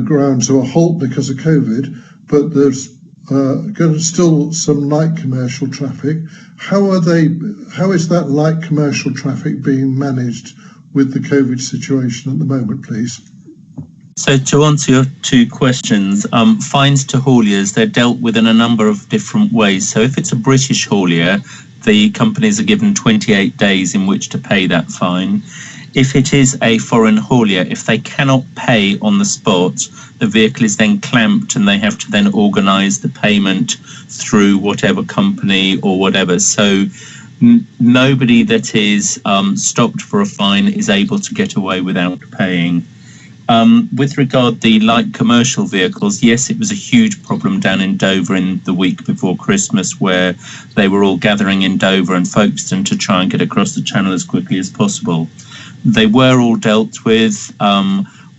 ground to a halt because of COVID, but there's still some light commercial traffic. How is that light commercial traffic being managed with the COVID situation at the moment, please? So to answer your two questions, fines to hauliers, they're dealt with in a number of different ways. So if it's a British haulier, the companies are given 28 days in which to pay that fine. If it is a foreign haulier, if they cannot pay on the spot, the vehicle is then clamped and they have to then organise the payment through whatever company or whatever. So nobody that is stopped for a fine is able to get away without paying. With regard the light commercial vehicles, yes, it was a huge problem down in Dover in the week before Christmas, where they were all gathering in Dover and Folkestone to try and get across the channel as quickly as possible. They were all dealt with.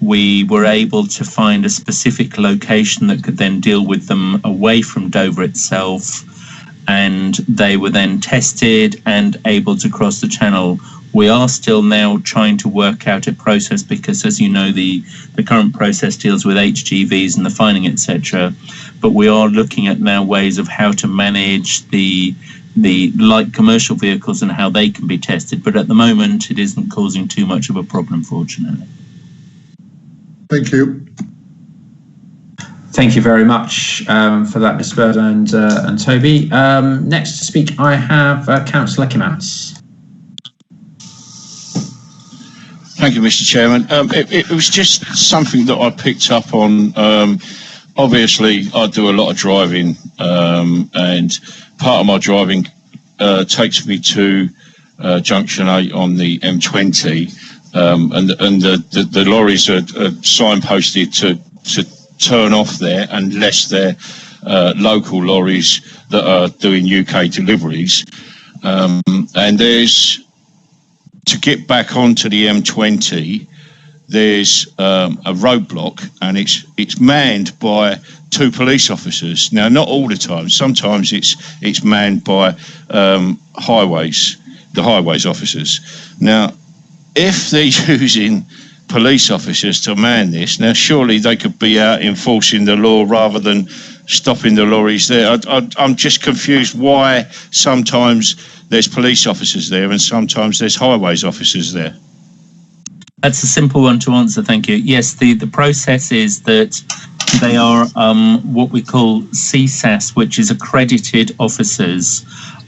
We were able to find a specific location that could then deal with them away from Dover itself, and they were then tested and able to cross the channel. We are still now trying to work out a process because, as you know, the current process deals with HGVs and the fining, etc. But we are looking at now ways of how to manage the light commercial vehicles and how they can be tested. But at the moment, it isn't causing too much of a problem, fortunately. Thank you. Thank you very much for that, Mr. Bird and Toby. Next to speak, I have Councillor Kimmats. Thank you, Mr. Chairman. It was just something that I picked up on. Obviously, I do a lot of driving, and part of my driving takes me to Junction 8 on the M20, and the lorries are signposted to turn off there unless they're local lorries that are doing UK deliveries. And there's, to get back onto the M20, there's a roadblock, and it's manned by 2 police officers. Now, not all the time. Sometimes it's manned by the highways officers. Now, if they're using police officers to man this, now surely they could be out enforcing the law rather than stopping the lorries there. I'm just confused why sometimes there's police officers there and sometimes there's highways officers there. That's a simple one to answer, thank you. Yes, the process is that they are what we call CSAS, which is accredited officers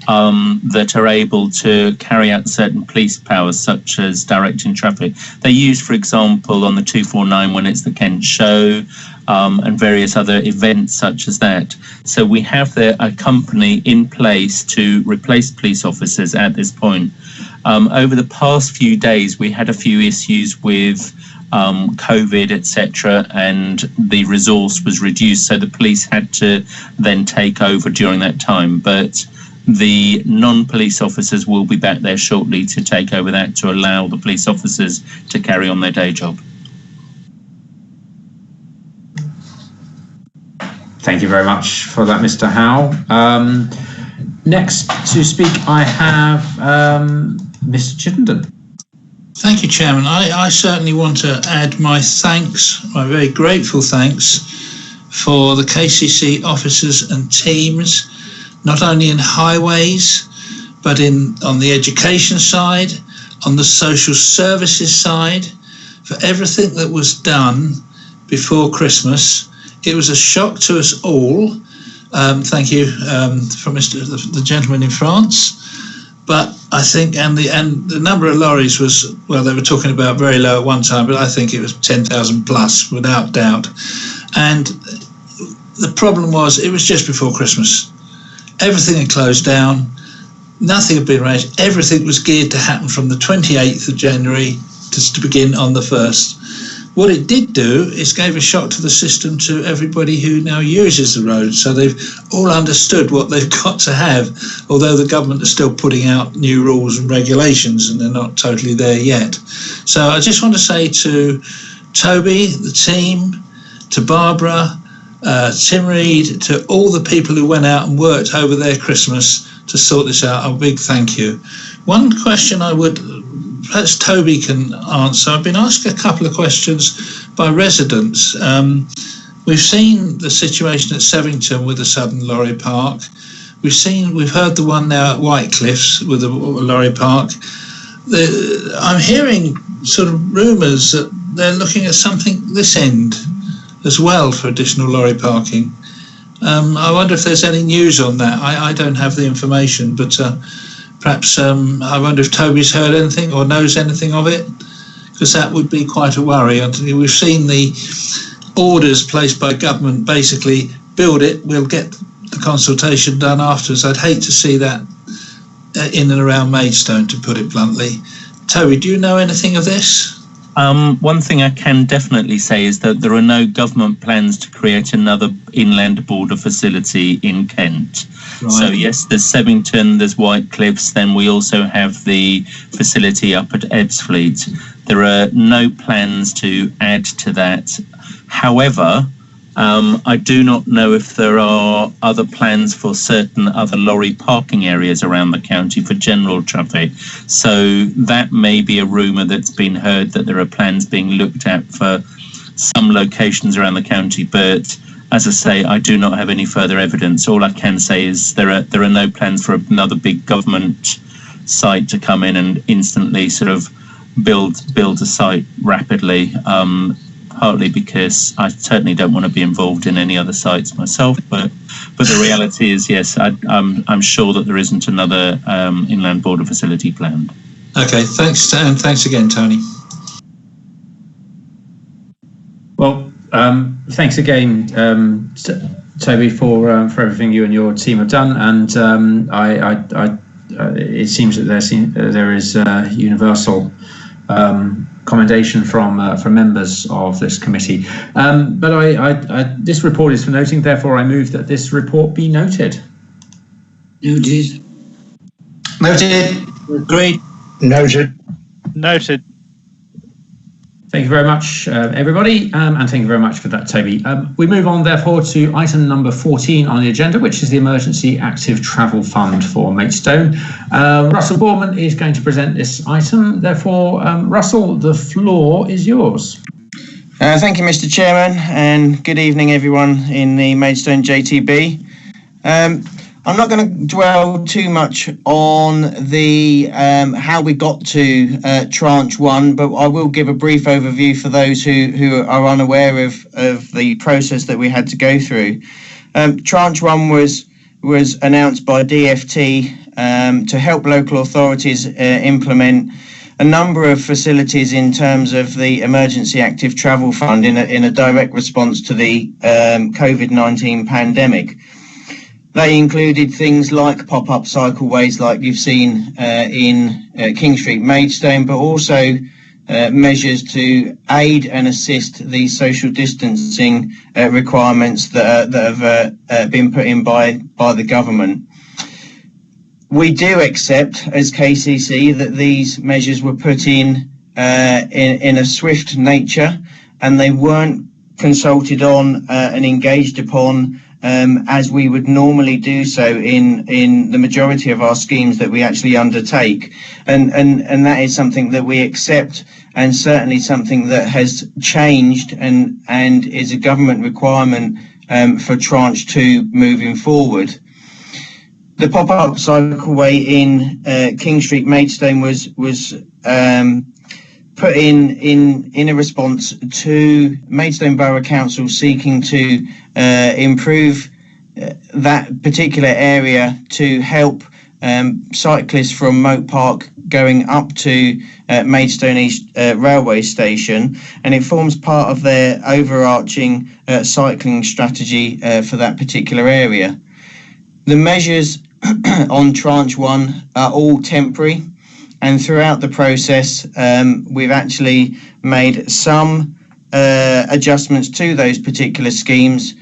that are able to carry out certain police powers, such as directing traffic. They use, for example, on the 249 when it's the Kent Show, and various other events such as that. So we have a company in place to replace police officers at this point. Over the past few days, we had a few issues with COVID, etc., and the resource was reduced, so the police had to then take over during that time. But the non-police officers will be back there shortly to take over that, to allow the police officers to carry on their day job. Thank you very much for that, Mr. Howe. Next to speak, I have Mr. Chittenden. Thank you, Chairman. I certainly want to add my thanks, my very grateful thanks, for the KCC officers and teams, not only in highways, but on the education side, on the social services side, for everything that was done before Christmas. It was a shock to us all. Thank you for the gentleman in France. But I think, and the number of lorries was, well, they were talking about very low at one time, but I think it was 10,000 plus, without doubt. And the problem was, it was just before Christmas. Everything had closed down. Nothing had been arranged. Everything was geared to happen from the 28th of January to begin on the 1st. What it did do is gave a shock to the system to everybody who now uses the road. So they've all understood what they've got to have, although the government is still putting out new rules and regulations and they're not totally there yet. So I just want to say to Toby, the team, to Barbara, Tim Reed, to all the people who went out and worked over their Christmas to sort this out, a big thank you. One question perhaps Toby can answer. I've been asked a couple of questions by residents. We've seen the situation at Sevington with the Southern Lorry Park. We've heard the one now at Whitecliffs with the lorry park. I'm hearing sort of rumours that they're looking at something this end as well for additional lorry parking. I wonder if there's any news on that. I don't have the information, but perhaps I wonder if Toby's heard anything or knows anything of it, because that would be quite a worry. We've seen the orders placed by government, basically build it, we'll get the consultation done afterwards. I'd hate to see that in and around Maidstone, to put it bluntly. Toby, do you know anything of this? One thing I can definitely say is that there are no government plans to create another inland border facility in Kent. Right. So yes, there's Sevington, there's Whitecliffs, then we also have the facility up at Ebbsfleet. There are no plans to add to that. However, I do not know if there are other plans for certain other lorry parking areas around the county for general traffic. So that may be a rumour that's been heard, that there are plans being looked at for some locations around the county. But as I say, I do not have any further evidence. All I can say is there are no plans for another big government site to come in and instantly sort of build a site rapidly. Partly because I certainly don't want to be involved in any other sites myself, but the reality is, yes, I'm sure that there isn't another inland border facility planned. Okay, thanks, and thanks again, Tony. Well, thanks again, Toby, for everything you and your team have done, and it seems that there is universal commendation from members of this committee. But this report is for noting, therefore I move that this report be noted. Noted. Noted. Agreed. Noted. Noted. Thank you very much, everybody, and thank you very much for that, Toby. We move on, therefore, to item number 14 on the agenda, which is the Emergency Active Travel Fund for Maidstone. Russell Borman is going to present this item. Therefore, Russell, the floor is yours. Thank you, Mr. Chairman, and good evening, everyone in the Maidstone JTB. I'm not going to dwell too much on the how we got to tranche one, but I will give a brief overview for those who are unaware of the process that we had to go through. Tranche one was announced by DFT to help local authorities implement a number of facilities in terms of the Emergency Active Travel Fund in a direct response to the COVID-19 pandemic. They included things like pop-up cycleways like you've seen in King Street, Maidstone, but also measures to aid and assist the social distancing requirements that have been put in by the government. We do accept as KCC that these measures were put in a swift nature, and they weren't consulted on and engaged upon as we would normally do so in the majority of our schemes that we actually undertake, and that is something that we accept, and certainly something that has changed and is a government requirement for tranche 2 moving forward. The pop-up cycleway in King Street, Maidstone was put in a response to Maidstone Borough Council seeking to improve that particular area to help cyclists from Moat Park going up to Maidstone East Railway Station, and it forms part of their overarching cycling strategy for that particular area. The measures on tranche 1 are all temporary, and throughout the process we've actually made some adjustments to those particular schemes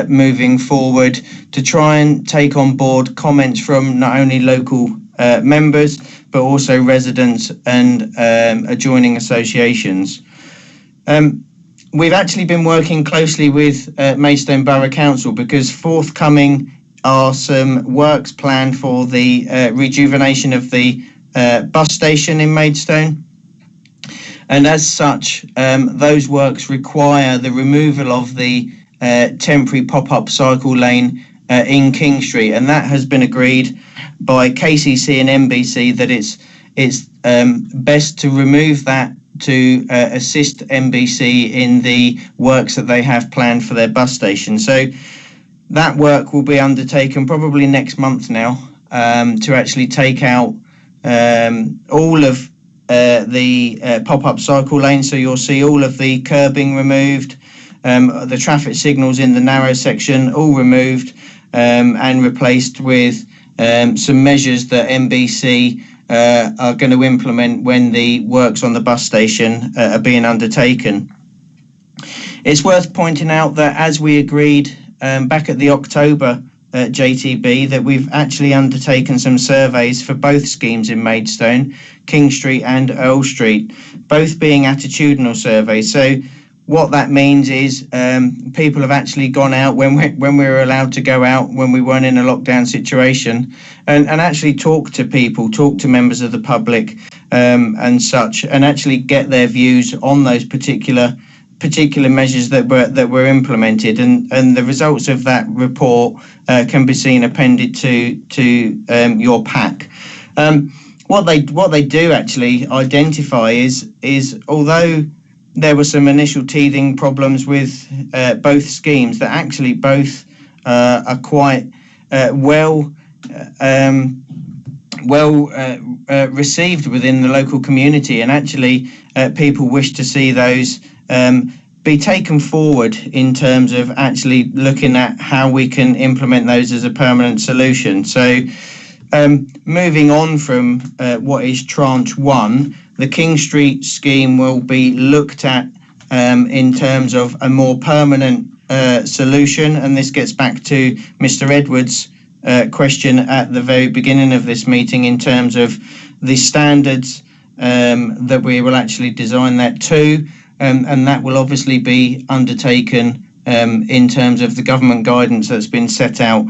moving forward to try and take on board comments from not only local members but also residents and adjoining associations. We've actually been working closely with Maidstone Borough Council because forthcoming are some works planned for the rejuvenation of the bus station in Maidstone, and as such those works require the removal of the temporary pop-up cycle lane in King Street, and that has been agreed by KCC and MBC that it's best to remove that to assist MBC in the works that they have planned for their bus station. So that work will be undertaken probably next month now to actually take out all of the pop-up cycle lanes. So you'll see all of the curbing removed, the traffic signals in the narrow section all removed and replaced with some measures that MBC are going to implement when the works on the bus station are being undertaken. It's worth pointing out that as we agreed back at the October JTB, that we've actually undertaken some surveys for both schemes in Maidstone, King Street and Earl Street, both being attitudinal surveys. So what that means is people have actually gone out when we were allowed to go out, when we weren't in a lockdown situation, and actually talk to people, talk to members of the public and such, and actually get their views on those particular measures that were implemented, and the results of that report can be seen appended to your pack. What they do actually identify is although there were some initial teething problems with both schemes, that actually both are quite well received within the local community, and actually people wish to see those be taken forward in terms of actually looking at how we can implement those as a permanent solution. So moving on from what is tranche 1, the King Street scheme will be looked at in terms of a more permanent solution, and this gets back to Mr. Edwards' question at the very beginning of this meeting in terms of the standards that we will actually design that to, and that will obviously be undertaken in terms of the government guidance that's been set out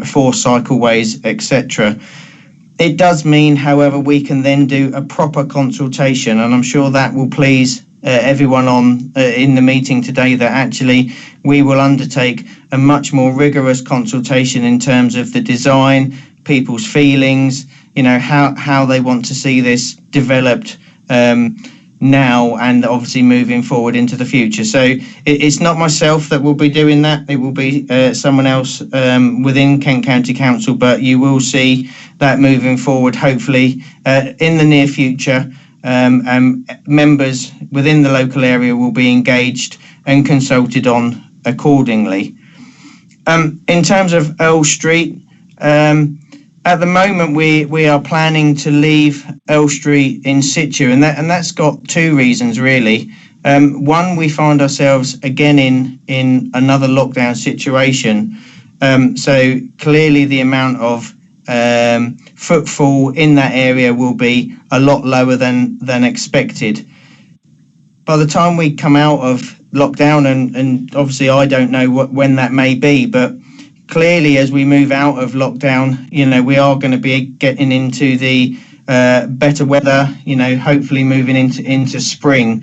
for cycleways, etc. It does mean, however, we can then do a proper consultation, and I'm sure that will please everyone in the meeting today, that actually we will undertake a much more rigorous consultation in terms of the design, people's feelings, how they want to see this developed now and obviously moving forward into the future. So it's not myself that will be doing that. It will be someone else within Kent County Council, but you will see that moving forward, hopefully in the near future. Members within the local area will be engaged and consulted on accordingly. In terms of Earl Street, at the moment we are planning to leave Earl Street in situ, and that's got two reasons really. One, we find ourselves again in another lockdown situation, so clearly the amount of footfall in that area will be a lot lower than expected. By the time we come out of lockdown, and obviously I don't know when that may be, but clearly as we move out of lockdown, we are going to be getting into the better weather, hopefully moving into spring,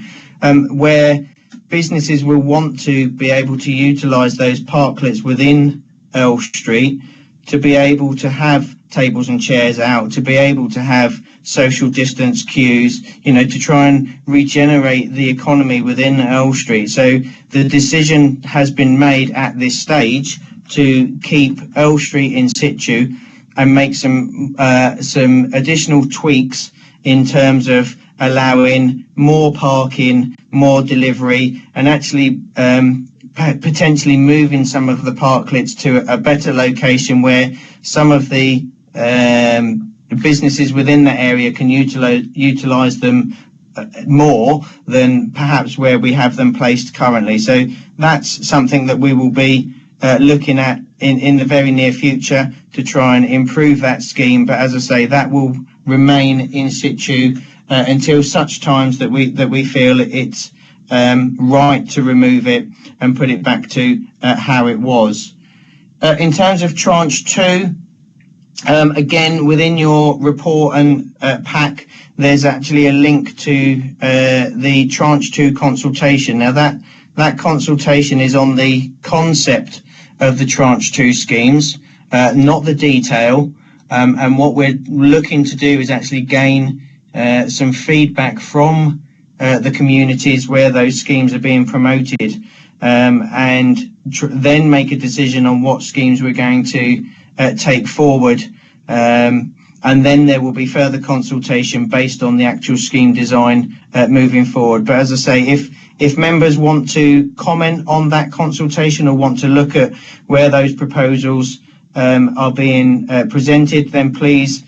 where businesses will want to be able to utilise those parklets within Earl Street to be able to have tables and chairs out, to be able to have social distance queues, to try and regenerate the economy within Earl Street. So the decision has been made at this stage to keep Earl Street in situ and make some additional tweaks in terms of allowing more parking, more delivery, and actually potentially moving some of the parklets to a better location where some of the businesses within that area can utilize them more than perhaps where we have them placed currently. So that's something that we will be looking at in the very near future to try and improve that scheme. But as I say, that will remain in situ until such times that we feel it's right to remove it and put it back to how it was. In terms of tranche 2, again, within your report and pack, there's actually a link to the tranche 2 consultation. Now that consultation is on the concept of the tranche 2 schemes, not the detail. And what we're looking to do is actually gain some feedback from the communities where those schemes are being promoted, and then make a decision on what schemes we're going to take forward. And then there will be further consultation based on the actual scheme design moving forward. But as I say, if members want to comment on that consultation or want to look at where those proposals are being presented, then please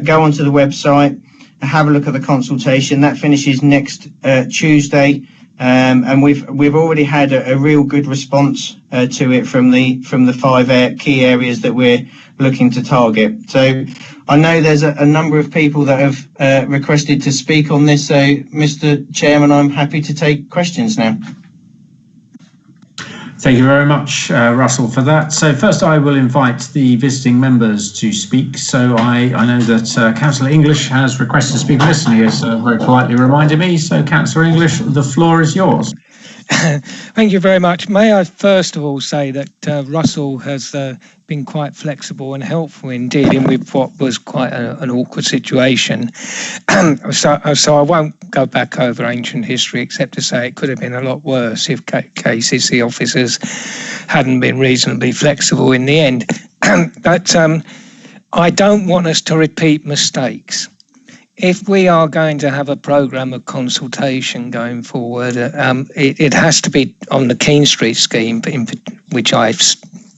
go onto the website, have a look at the consultation. That finishes next Tuesday, and we've already had a real good response to it from the 5 key areas that we're looking to target. So I know there's a number of people that have requested to speak on this. So, Mr. Chairman, I'm happy to take questions now. Thank you very much, Russell, for that. So first I will invite the visiting members to speak. So I know that Councillor English has requested to speak on this, and he has very politely reminded me. So Councillor English, the floor is yours. Thank you very much. May I first of all say that Russell has been quite flexible and helpful in dealing with what was quite an awkward situation. So I won't go back over ancient history except to say it could have been a lot worse if KCC officers hadn't been reasonably flexible in the end. But I don't want us to repeat mistakes. If we are going to have a programme of consultation going forward, it has to be on the Keene Street scheme, which I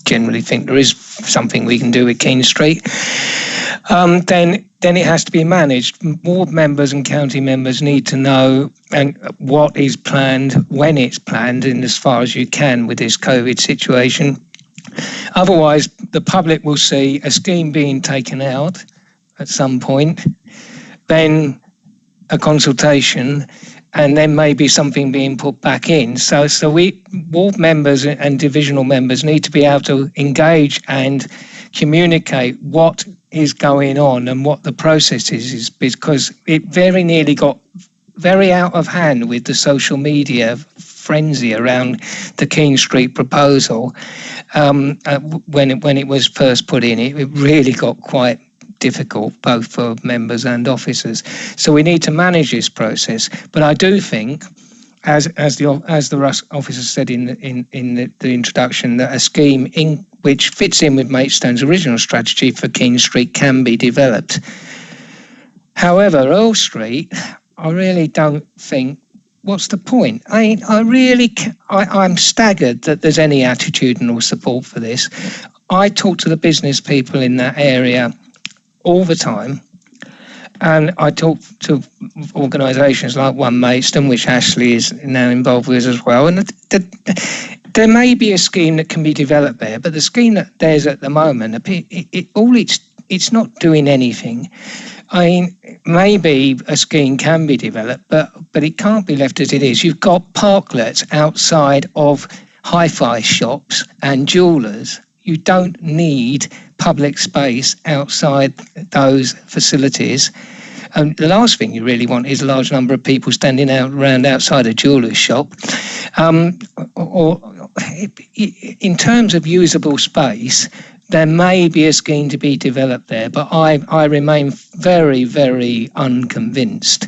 generally think there is something we can do with Keene Street. Then it has to be managed. Ward members and county members need to know what is planned, when it's planned, and as far as you can with this COVID situation. Otherwise, the public will see a scheme being taken out at some point, then a consultation, and then maybe something being put back in. So we, ward members and divisional members, need to be able to engage and communicate what is going on and what the process is, because it very nearly got very out of hand with the social media frenzy around the Keene Street proposal. When it was first put in, it really got quite difficult, both for members and officers. So we need to manage this process. But I do think, as the Russ officer said in the introduction, that a scheme which fits in with Maidstone's original strategy for Keene Street can be developed. However, Earl Street, I really don't think. What's the point? I'm staggered that there's any attitudinal support for this. I talk to the business people in that area all the time, and I talk to organisations like One Maidstone, which Ashley is now involved with as well, and there may be a scheme that can be developed there, but the scheme that there's at the moment, it's not doing anything. I mean, maybe a scheme can be developed, but it can't be left as it is. You've got parklets outside of hi-fi shops and jewellers. You don't need public space outside those facilities. The last thing you really want is a large number of people standing around outside a jeweller's shop. Or in terms of usable space, there may be a scheme to be developed there, but I remain very, very unconvinced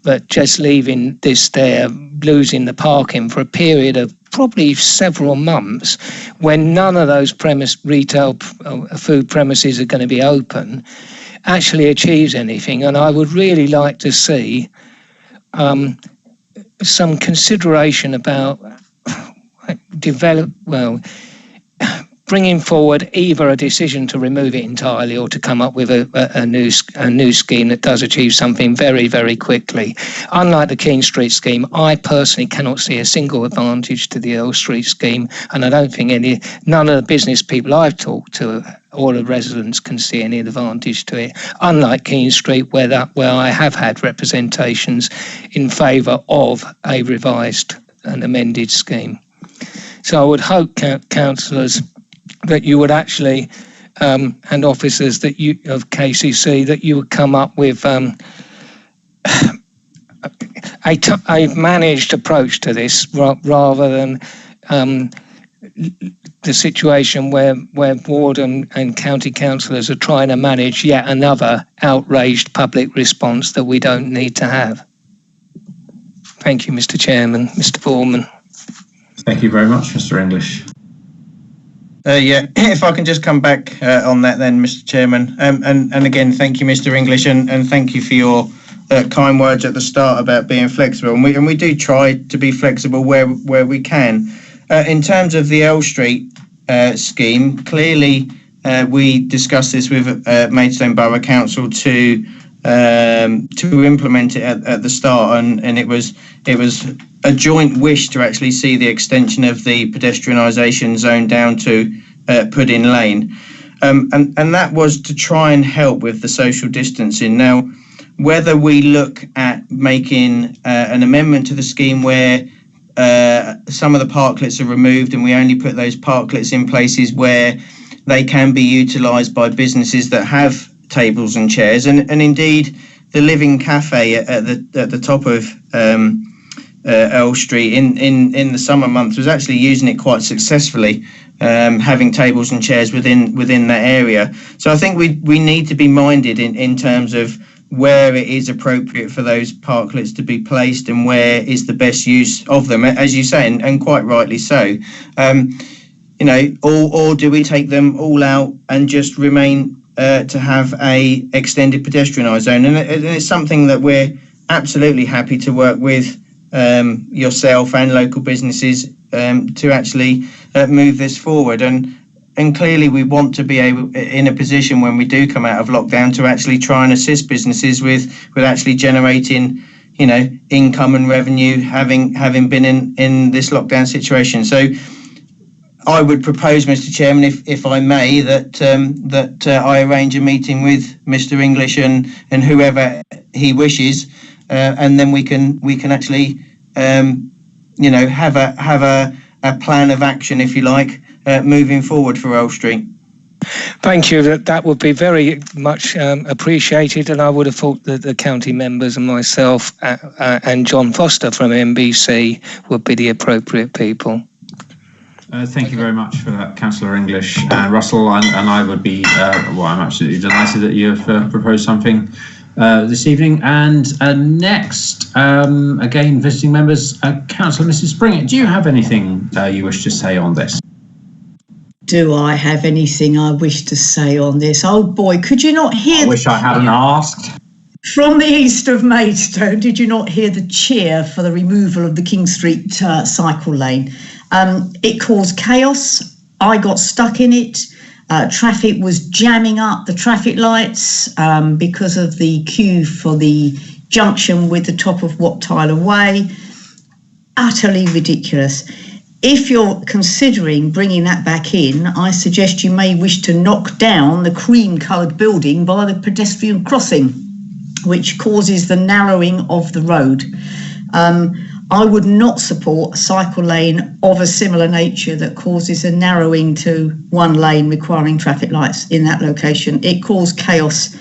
that just leaving this there, losing the parking for a period of probably several months, when none of those retail food premises are going to be open, actually achieves anything. And I would really like to see some consideration about bringing forward either a decision to remove it entirely or to come up with a new scheme that does achieve something very, very quickly. Unlike the Keene Street scheme, I personally cannot see a single advantage to the Earl Street scheme, and I don't think none of the business people I've talked to or the residents can see any advantage to it. Unlike Keene Street, where I have had representations in favour of a revised and amended scheme. So I would hope, councillors, that you would actually, and officers of KCC, that you would come up with a managed approach to this, rather than the situation where ward and county councillors are trying to manage yet another outraged public response that we don't need to have. Thank you, Mr. Chairman, Mr. Foreman. Thank you very much, Mr. English. If I can just come back on that then, Mr. Chairman. And again, thank you, Mr. English, and thank you for your kind words at the start about being flexible. And we do try to be flexible where we can. In terms of the Earl Street scheme, clearly we discussed this with Maidstone Borough Council to implement it at the start, and it was a joint wish to actually see the extension of the pedestrianisation zone down to Pudding Lane, and that was to try and help with the social distancing. Now, whether we look at making an amendment to the scheme where some of the parklets are removed and we only put those parklets in places where they can be utilised by businesses that have tables and chairs, and indeed the Living Cafe at the top of Earl Street in the summer months was actually using it quite successfully, having tables and chairs within that area. So I think we need to be minded in terms of where it is appropriate for those parklets to be placed and where is the best use of them, as you say, and quite rightly so. Or do we take them all out and just remain to have a extended pedestrianised zone? And it's something that we're absolutely happy to work with yourself and local businesses to actually move this forward. And clearly we want to be able, in a position when we do come out of lockdown, to actually try and assist businesses with actually generating, income and revenue, having been in this lockdown situation. So I would propose, Mr. Chairman, if I may, that I arrange a meeting with Mr. English and whoever he wishes, and then we can actually have a plan of action, if you like, moving forward for Earl Street. Thank you. That would be very much appreciated, and I would have thought that the county members and myself and John Foster from MBC would be the appropriate people. Thank you very much for that, Councillor English. Russell, and I would be, I'm absolutely delighted that you've proposed something this evening. And next, again, visiting members, Councillor Mrs. Springett, do you have anything you wish to say on this? Do I have anything I wish to say on this? Oh boy, could you not hear? I wish I hadn't asked. From the east of Maidstone, did you not hear the cheer for the removal of the King Street cycle lane? It caused chaos. I got stuck in it. Traffic was jamming up the traffic lights because of the queue for the junction with the top of Wat Tyler Way. Utterly ridiculous. If you're considering bringing that back in, I suggest you may wish to knock down the cream-coloured building by the pedestrian crossing, which causes the narrowing of the road. I would not support a cycle lane of a similar nature that causes a narrowing to one lane requiring traffic lights in that location. It caused chaos.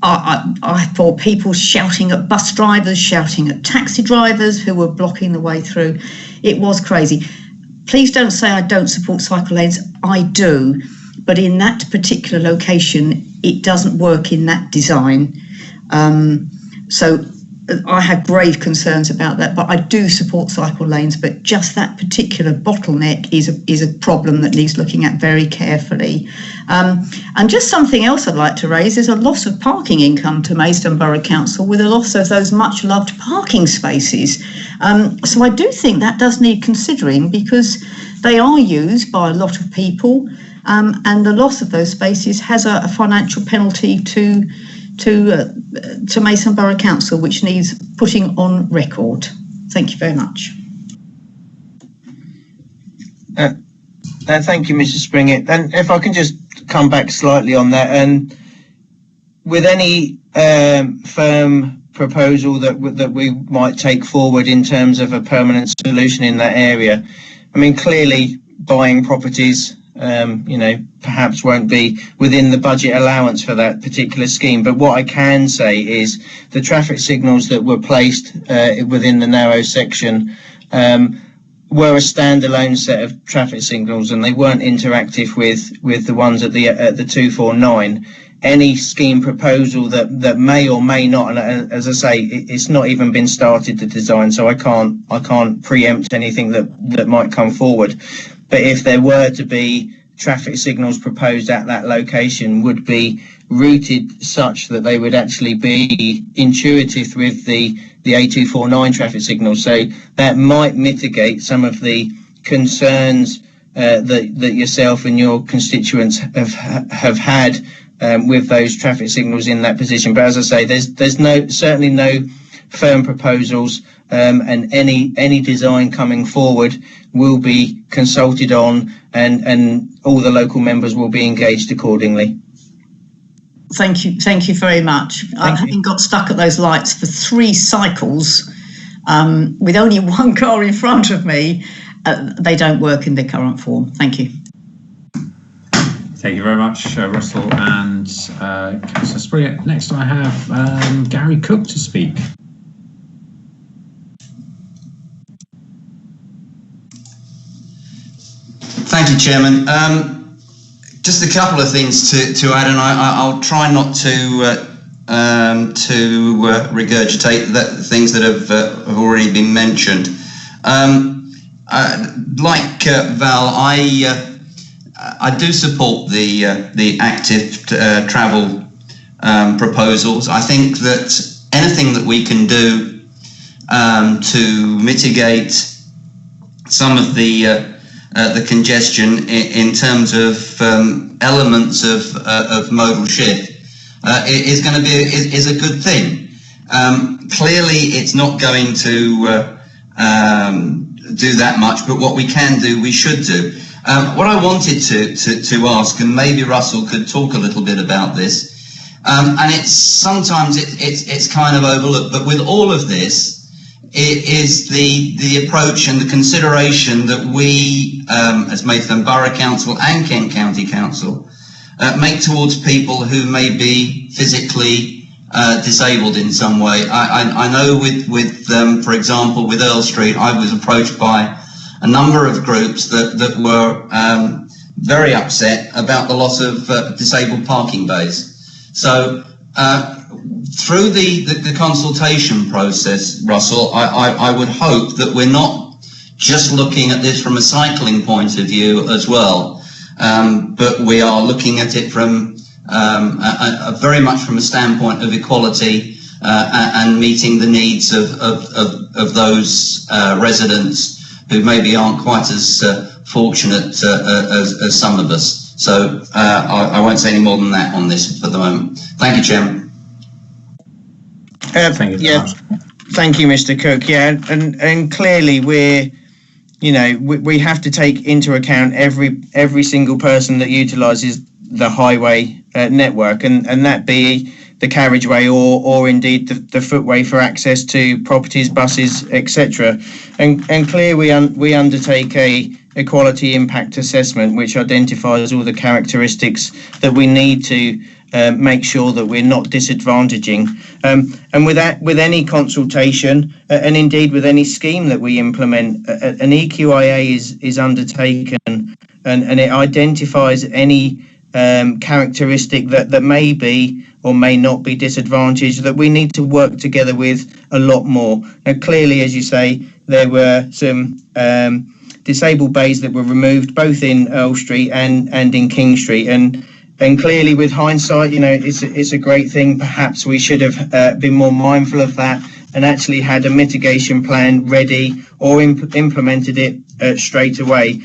I thought people shouting at bus drivers, shouting at taxi drivers who were blocking the way through. It was crazy. Please don't say I don't support cycle lanes. I do. But in that particular location, it doesn't work in that design. So I have grave concerns about that, but I do support cycle lanes, but just that particular bottleneck is a problem that needs looking at very carefully. And just something else I'd like to raise is a loss of parking income to Maidstone Borough Council with a loss of those much loved parking spaces. So I do think that does need considering because they are used by a lot of people, and the loss of those spaces has a financial penalty to Maidstone Borough Council, which needs putting on record. Thank you very much. Thank you, Mrs. Springett. And if I can just come back slightly on that, and with any firm proposal that we might take forward in terms of a permanent solution in that area, I mean, clearly buying properties perhaps won't be within the budget allowance for that particular scheme. But what I can say is the traffic signals that were placed within the narrow section were a standalone set of traffic signals, and they weren't interactive with the ones at the 249. Any scheme proposal that may or may not, and as I say, it's not even been started to design, so I can't preempt anything that might come forward. But if there were to be traffic signals proposed at that location, would be routed such that they would actually be intuitive with the A249 traffic signals. So that might mitigate some of the concerns that yourself and your constituents have had with those traffic signals in that position. But as I say, there's certainly no firm proposals, and any design coming forward will be consulted on, and all the local members will be engaged accordingly. Thank you very much. Having got stuck at those lights for 3 cycles with only one car in front of me, they don't work in their current form. Thank you. Thank you very much, Russell and Councillor Springett. Next I have Gary Cook to speak. Thank you, Chairman. Just a couple of things to add, and I'll try not to regurgitate the things that have already been mentioned. Like Val, I do support the active travel proposals. I think that anything that we can do to mitigate some of the congestion in terms of elements of modal shift is going to be is a good thing. Clearly, it's not going to do that much, but what we can do, we should do. What I wanted to ask, and maybe Russell could talk a little bit about this, and it's sometimes it's kind of overlooked, but with all of this, it is the approach and the consideration that we, as Maidstone Borough Council and Kent County Council, make towards people who may be physically disabled in some way. I know with for example, with Earl Street, I was approached by a number of groups that were very upset about the loss of disabled parking bays. So through the consultation process, Russell, I would hope that we're not just looking at this from a cycling point of view as well, but we are looking at it from very much from a standpoint of equality and meeting the needs of those residents who maybe aren't quite as fortunate as some of us. So I won't say any more than that on this for the moment. Thank you, Chairman. Thank you, Mr. Cook. Yeah, and clearly we have to take into account every single person that utilises the highway network, and that be the carriageway or indeed the footway for access to properties, buses, etc. And clearly we undertake a equality impact assessment which identifies all the characteristics that we need to make sure that we're not disadvantaging. And with any consultation and indeed with any scheme that we implement, an EQIA is undertaken and it identifies any characteristic that may be or may not be disadvantaged that we need to work together with a lot more. Now, clearly, as you say, there were some disabled bays that were removed both in Earl Street and in King Street, and clearly with hindsight, it's a great thing. Perhaps we should have been more mindful of that and actually had a mitigation plan ready or implemented it straight away.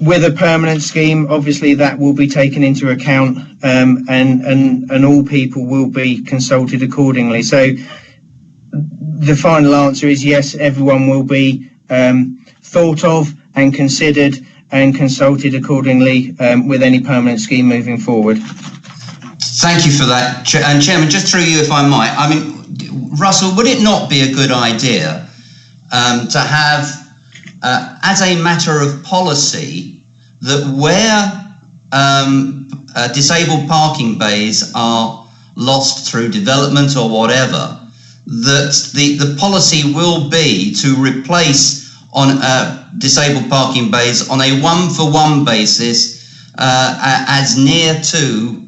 With a permanent scheme, obviously that will be taken into account, and all people will be consulted accordingly. So the final answer is yes, everyone will be thought of and considered and consulted accordingly with any permanent scheme moving forward. Thank you for that. And Chairman, just through you, if I might, I mean, Russell, would it not be a good idea to have, as a matter of policy, that where disabled parking bays are lost through development or whatever, that the policy will be to replace on disabled parking bays on a one-for-one basis as near to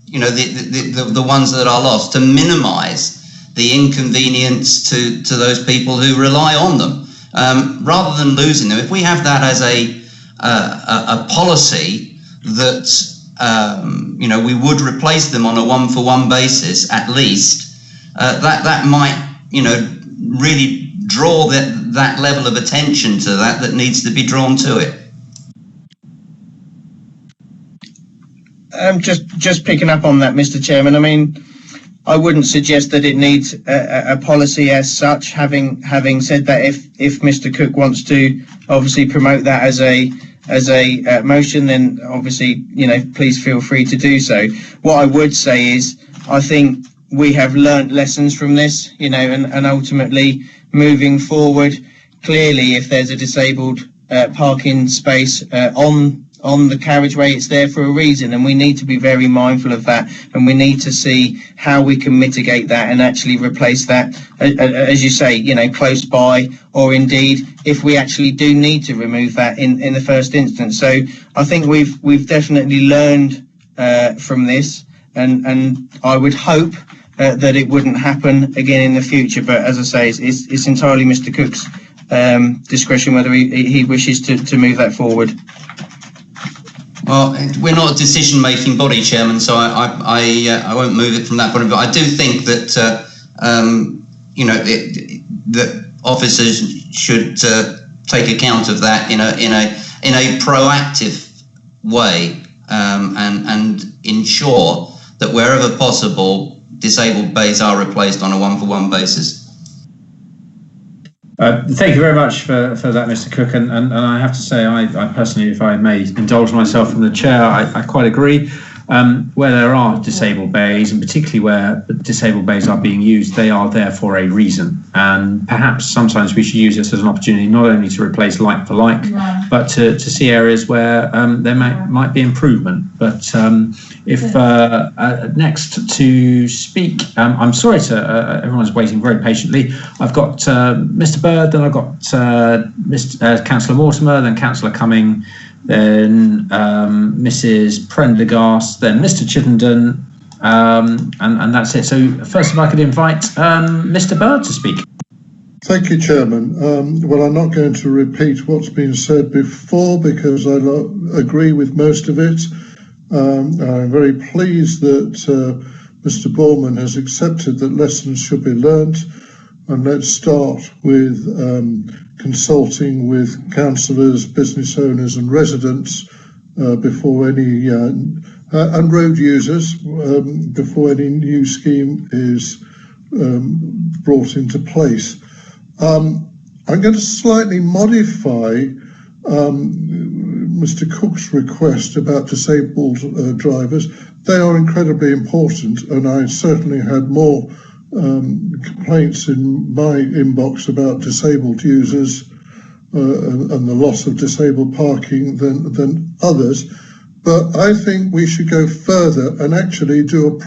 the ones that are lost, to minimise the inconvenience to those people who rely on them. Rather than losing them, if we have that as a policy that we would replace them on a one-for-one basis at least, that might really draw that level of attention to that needs to be drawn to it. Just picking up on that, Mr. Chairman. I mean, I wouldn't suggest that it needs a policy as such. Having said that, if Mr. Cook wants to obviously promote that as a motion, then obviously please feel free to do so. What I would say is I think we have learnt lessons from this, and ultimately moving forward, clearly if there's a disabled parking space on the carriageway, it's there for a reason, and we need to be very mindful of that, and we need to see how we can mitigate that and actually replace that, as you say, close by, or indeed if we actually do need to remove that in the first instance. So I think we've definitely learned from this, and I would hope that it wouldn't happen again in the future. But as I say, it's entirely Mr. Cook's discretion whether he wishes to move that forward. Well, we're not a decision-making body, Chairman, so I won't move it from that point of view. I do think that that officers should take account of that in a proactive way, and ensure that wherever possible, disabled bays are replaced on a one-for-one basis. Thank you very much for that, Mr. Cook. And I have to say, I personally, if I may indulge myself from the chair, I quite agree. Where there are disabled bays, and particularly where disabled bays are being used, they are there for a reason. And perhaps sometimes we should use this as an opportunity not only to replace like for like, but to see areas where there might be improvement. But if next to speak, I'm sorry to everyone's waiting very patiently. I've got Mr. Bird, then I've got Councillor Mortimer, then Councillor Cumming, then Mrs. Prendergast, then Mr. Chittenden, and that's it. So first, if I could invite Mr. Bird to speak. Thank you, Chairman. Well, I'm not going to repeat what's been said before because I agree with most of it. I'm very pleased that Mr. Borman has accepted that lessons should be learnt. And let's start with consulting with councillors, business owners and residents before any, and road users, before any new scheme is brought into place. I'm going to slightly modify Mr. Cook's request about disabled drivers. They are incredibly important, and I certainly had more complaints in my inbox about disabled users and the loss of disabled parking than others. But I think we should go further and actually do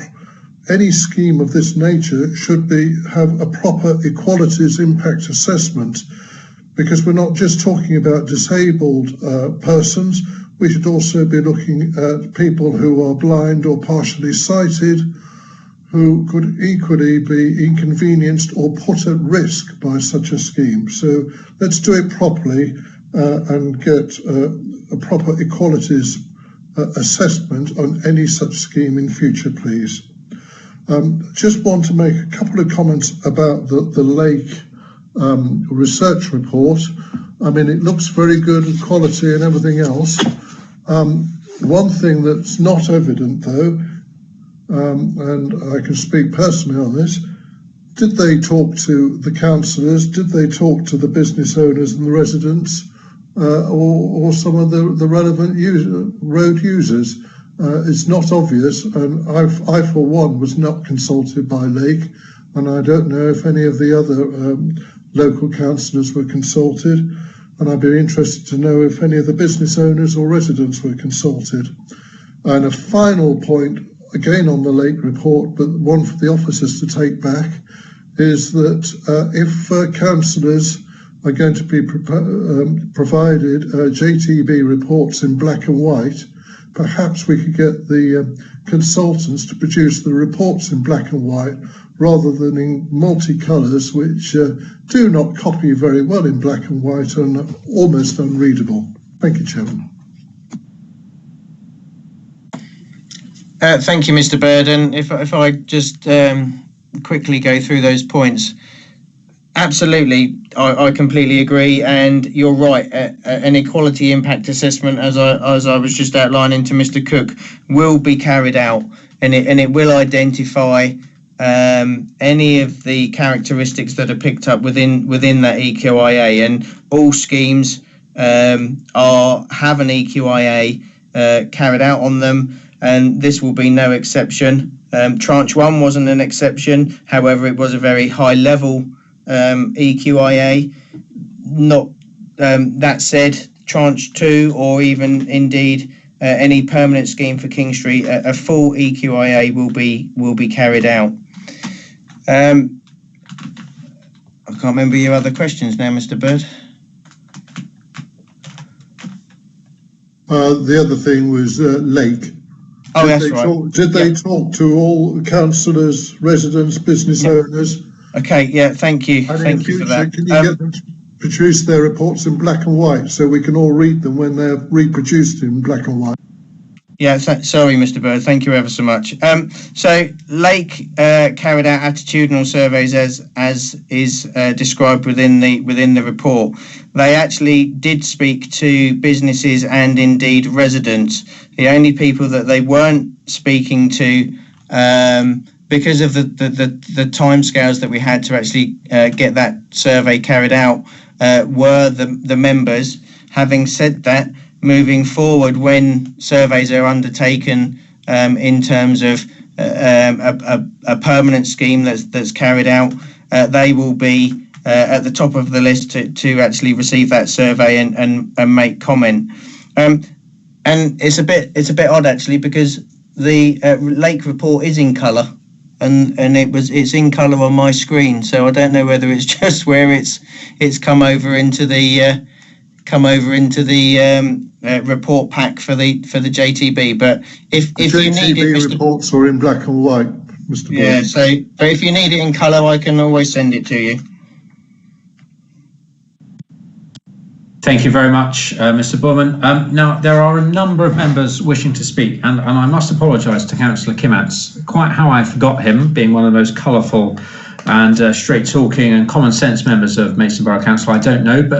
any scheme of this nature should have a proper equalities impact assessment, because we're not just talking about disabled persons. We should also be looking at people who are blind or partially sighted, who could equally be inconvenienced or put at risk by such a scheme. So let's do it properly and get a proper equalities assessment on any such scheme in future, please. Just want to make a couple of comments about the Lake research report. I mean, it looks very good, quality and everything else. One thing that's not evident though, and I can speak personally on this, did they talk to the councillors? Did they talk to the business owners and the residents, or some of the relevant road users? It's not obvious, and I for one was not consulted by Lake, and I don't know if any of the other local councillors were consulted, and I'd be interested to know if any of the business owners or residents were consulted. And a final point, again on the Lake report, but one for the officers to take back, is that if councillors are going to be provided JTB reports in black and white, perhaps we could get the consultants to produce the reports in black and white rather than in multicolours, which do not copy very well in black and white and are almost unreadable. Thank you, Chairman. Thank you, Mr. Bird. And if I just quickly go through those points. Absolutely, I completely agree, and you're right. An equality impact assessment, as I was just outlining to Mr. Cook, will be carried out, and it will identify any of the characteristics that are picked up within that EQIA, and all schemes have an EQIA carried out on them, and this will be no exception. Tranche 1 wasn't an exception, however, it was a very high level EQIA. Not that said, Tranche 2 or even indeed any permanent scheme for King Street, a full EQIA will be carried out. I can't remember your other questions now, Mr. Bird. The other thing was Lake. Oh, that's right. Did they talk to all councillors, residents, business owners? Okay, yeah, thank you. And thank you for that. Can you get them to produce their reports in black and white so we can all read them when they're reproduced in black and white? Yeah, sorry, Mr. Bird. Thank you ever so much. So Lake carried out attitudinal surveys as is described within the report. They actually did speak to businesses and indeed residents. The only people that they weren't speaking to because of the timescales that we had to actually get that survey carried out, were the members. Having said that, moving forward, when surveys are undertaken in terms of a permanent scheme that's carried out, they will be at the top of the list to actually receive that survey and make comment. And it's a bit odd actually, because the lake report is in colour, and it's in colour on my screen, so I don't know whether it's just where it's come over into the report pack for the JTB. But if you need it, JTB reports are in black and white, Mr. Boyd. Yeah, but if you need it in colour, I can always send it to you. Thank you very much, Mr. Borman. Now, there are a number of members wishing to speak, and I must apologise to Councillor Kimmatz. Quite how I forgot him, being one of the most colourful and straight-talking and common-sense members of Maidstone Borough Council, I don't know, but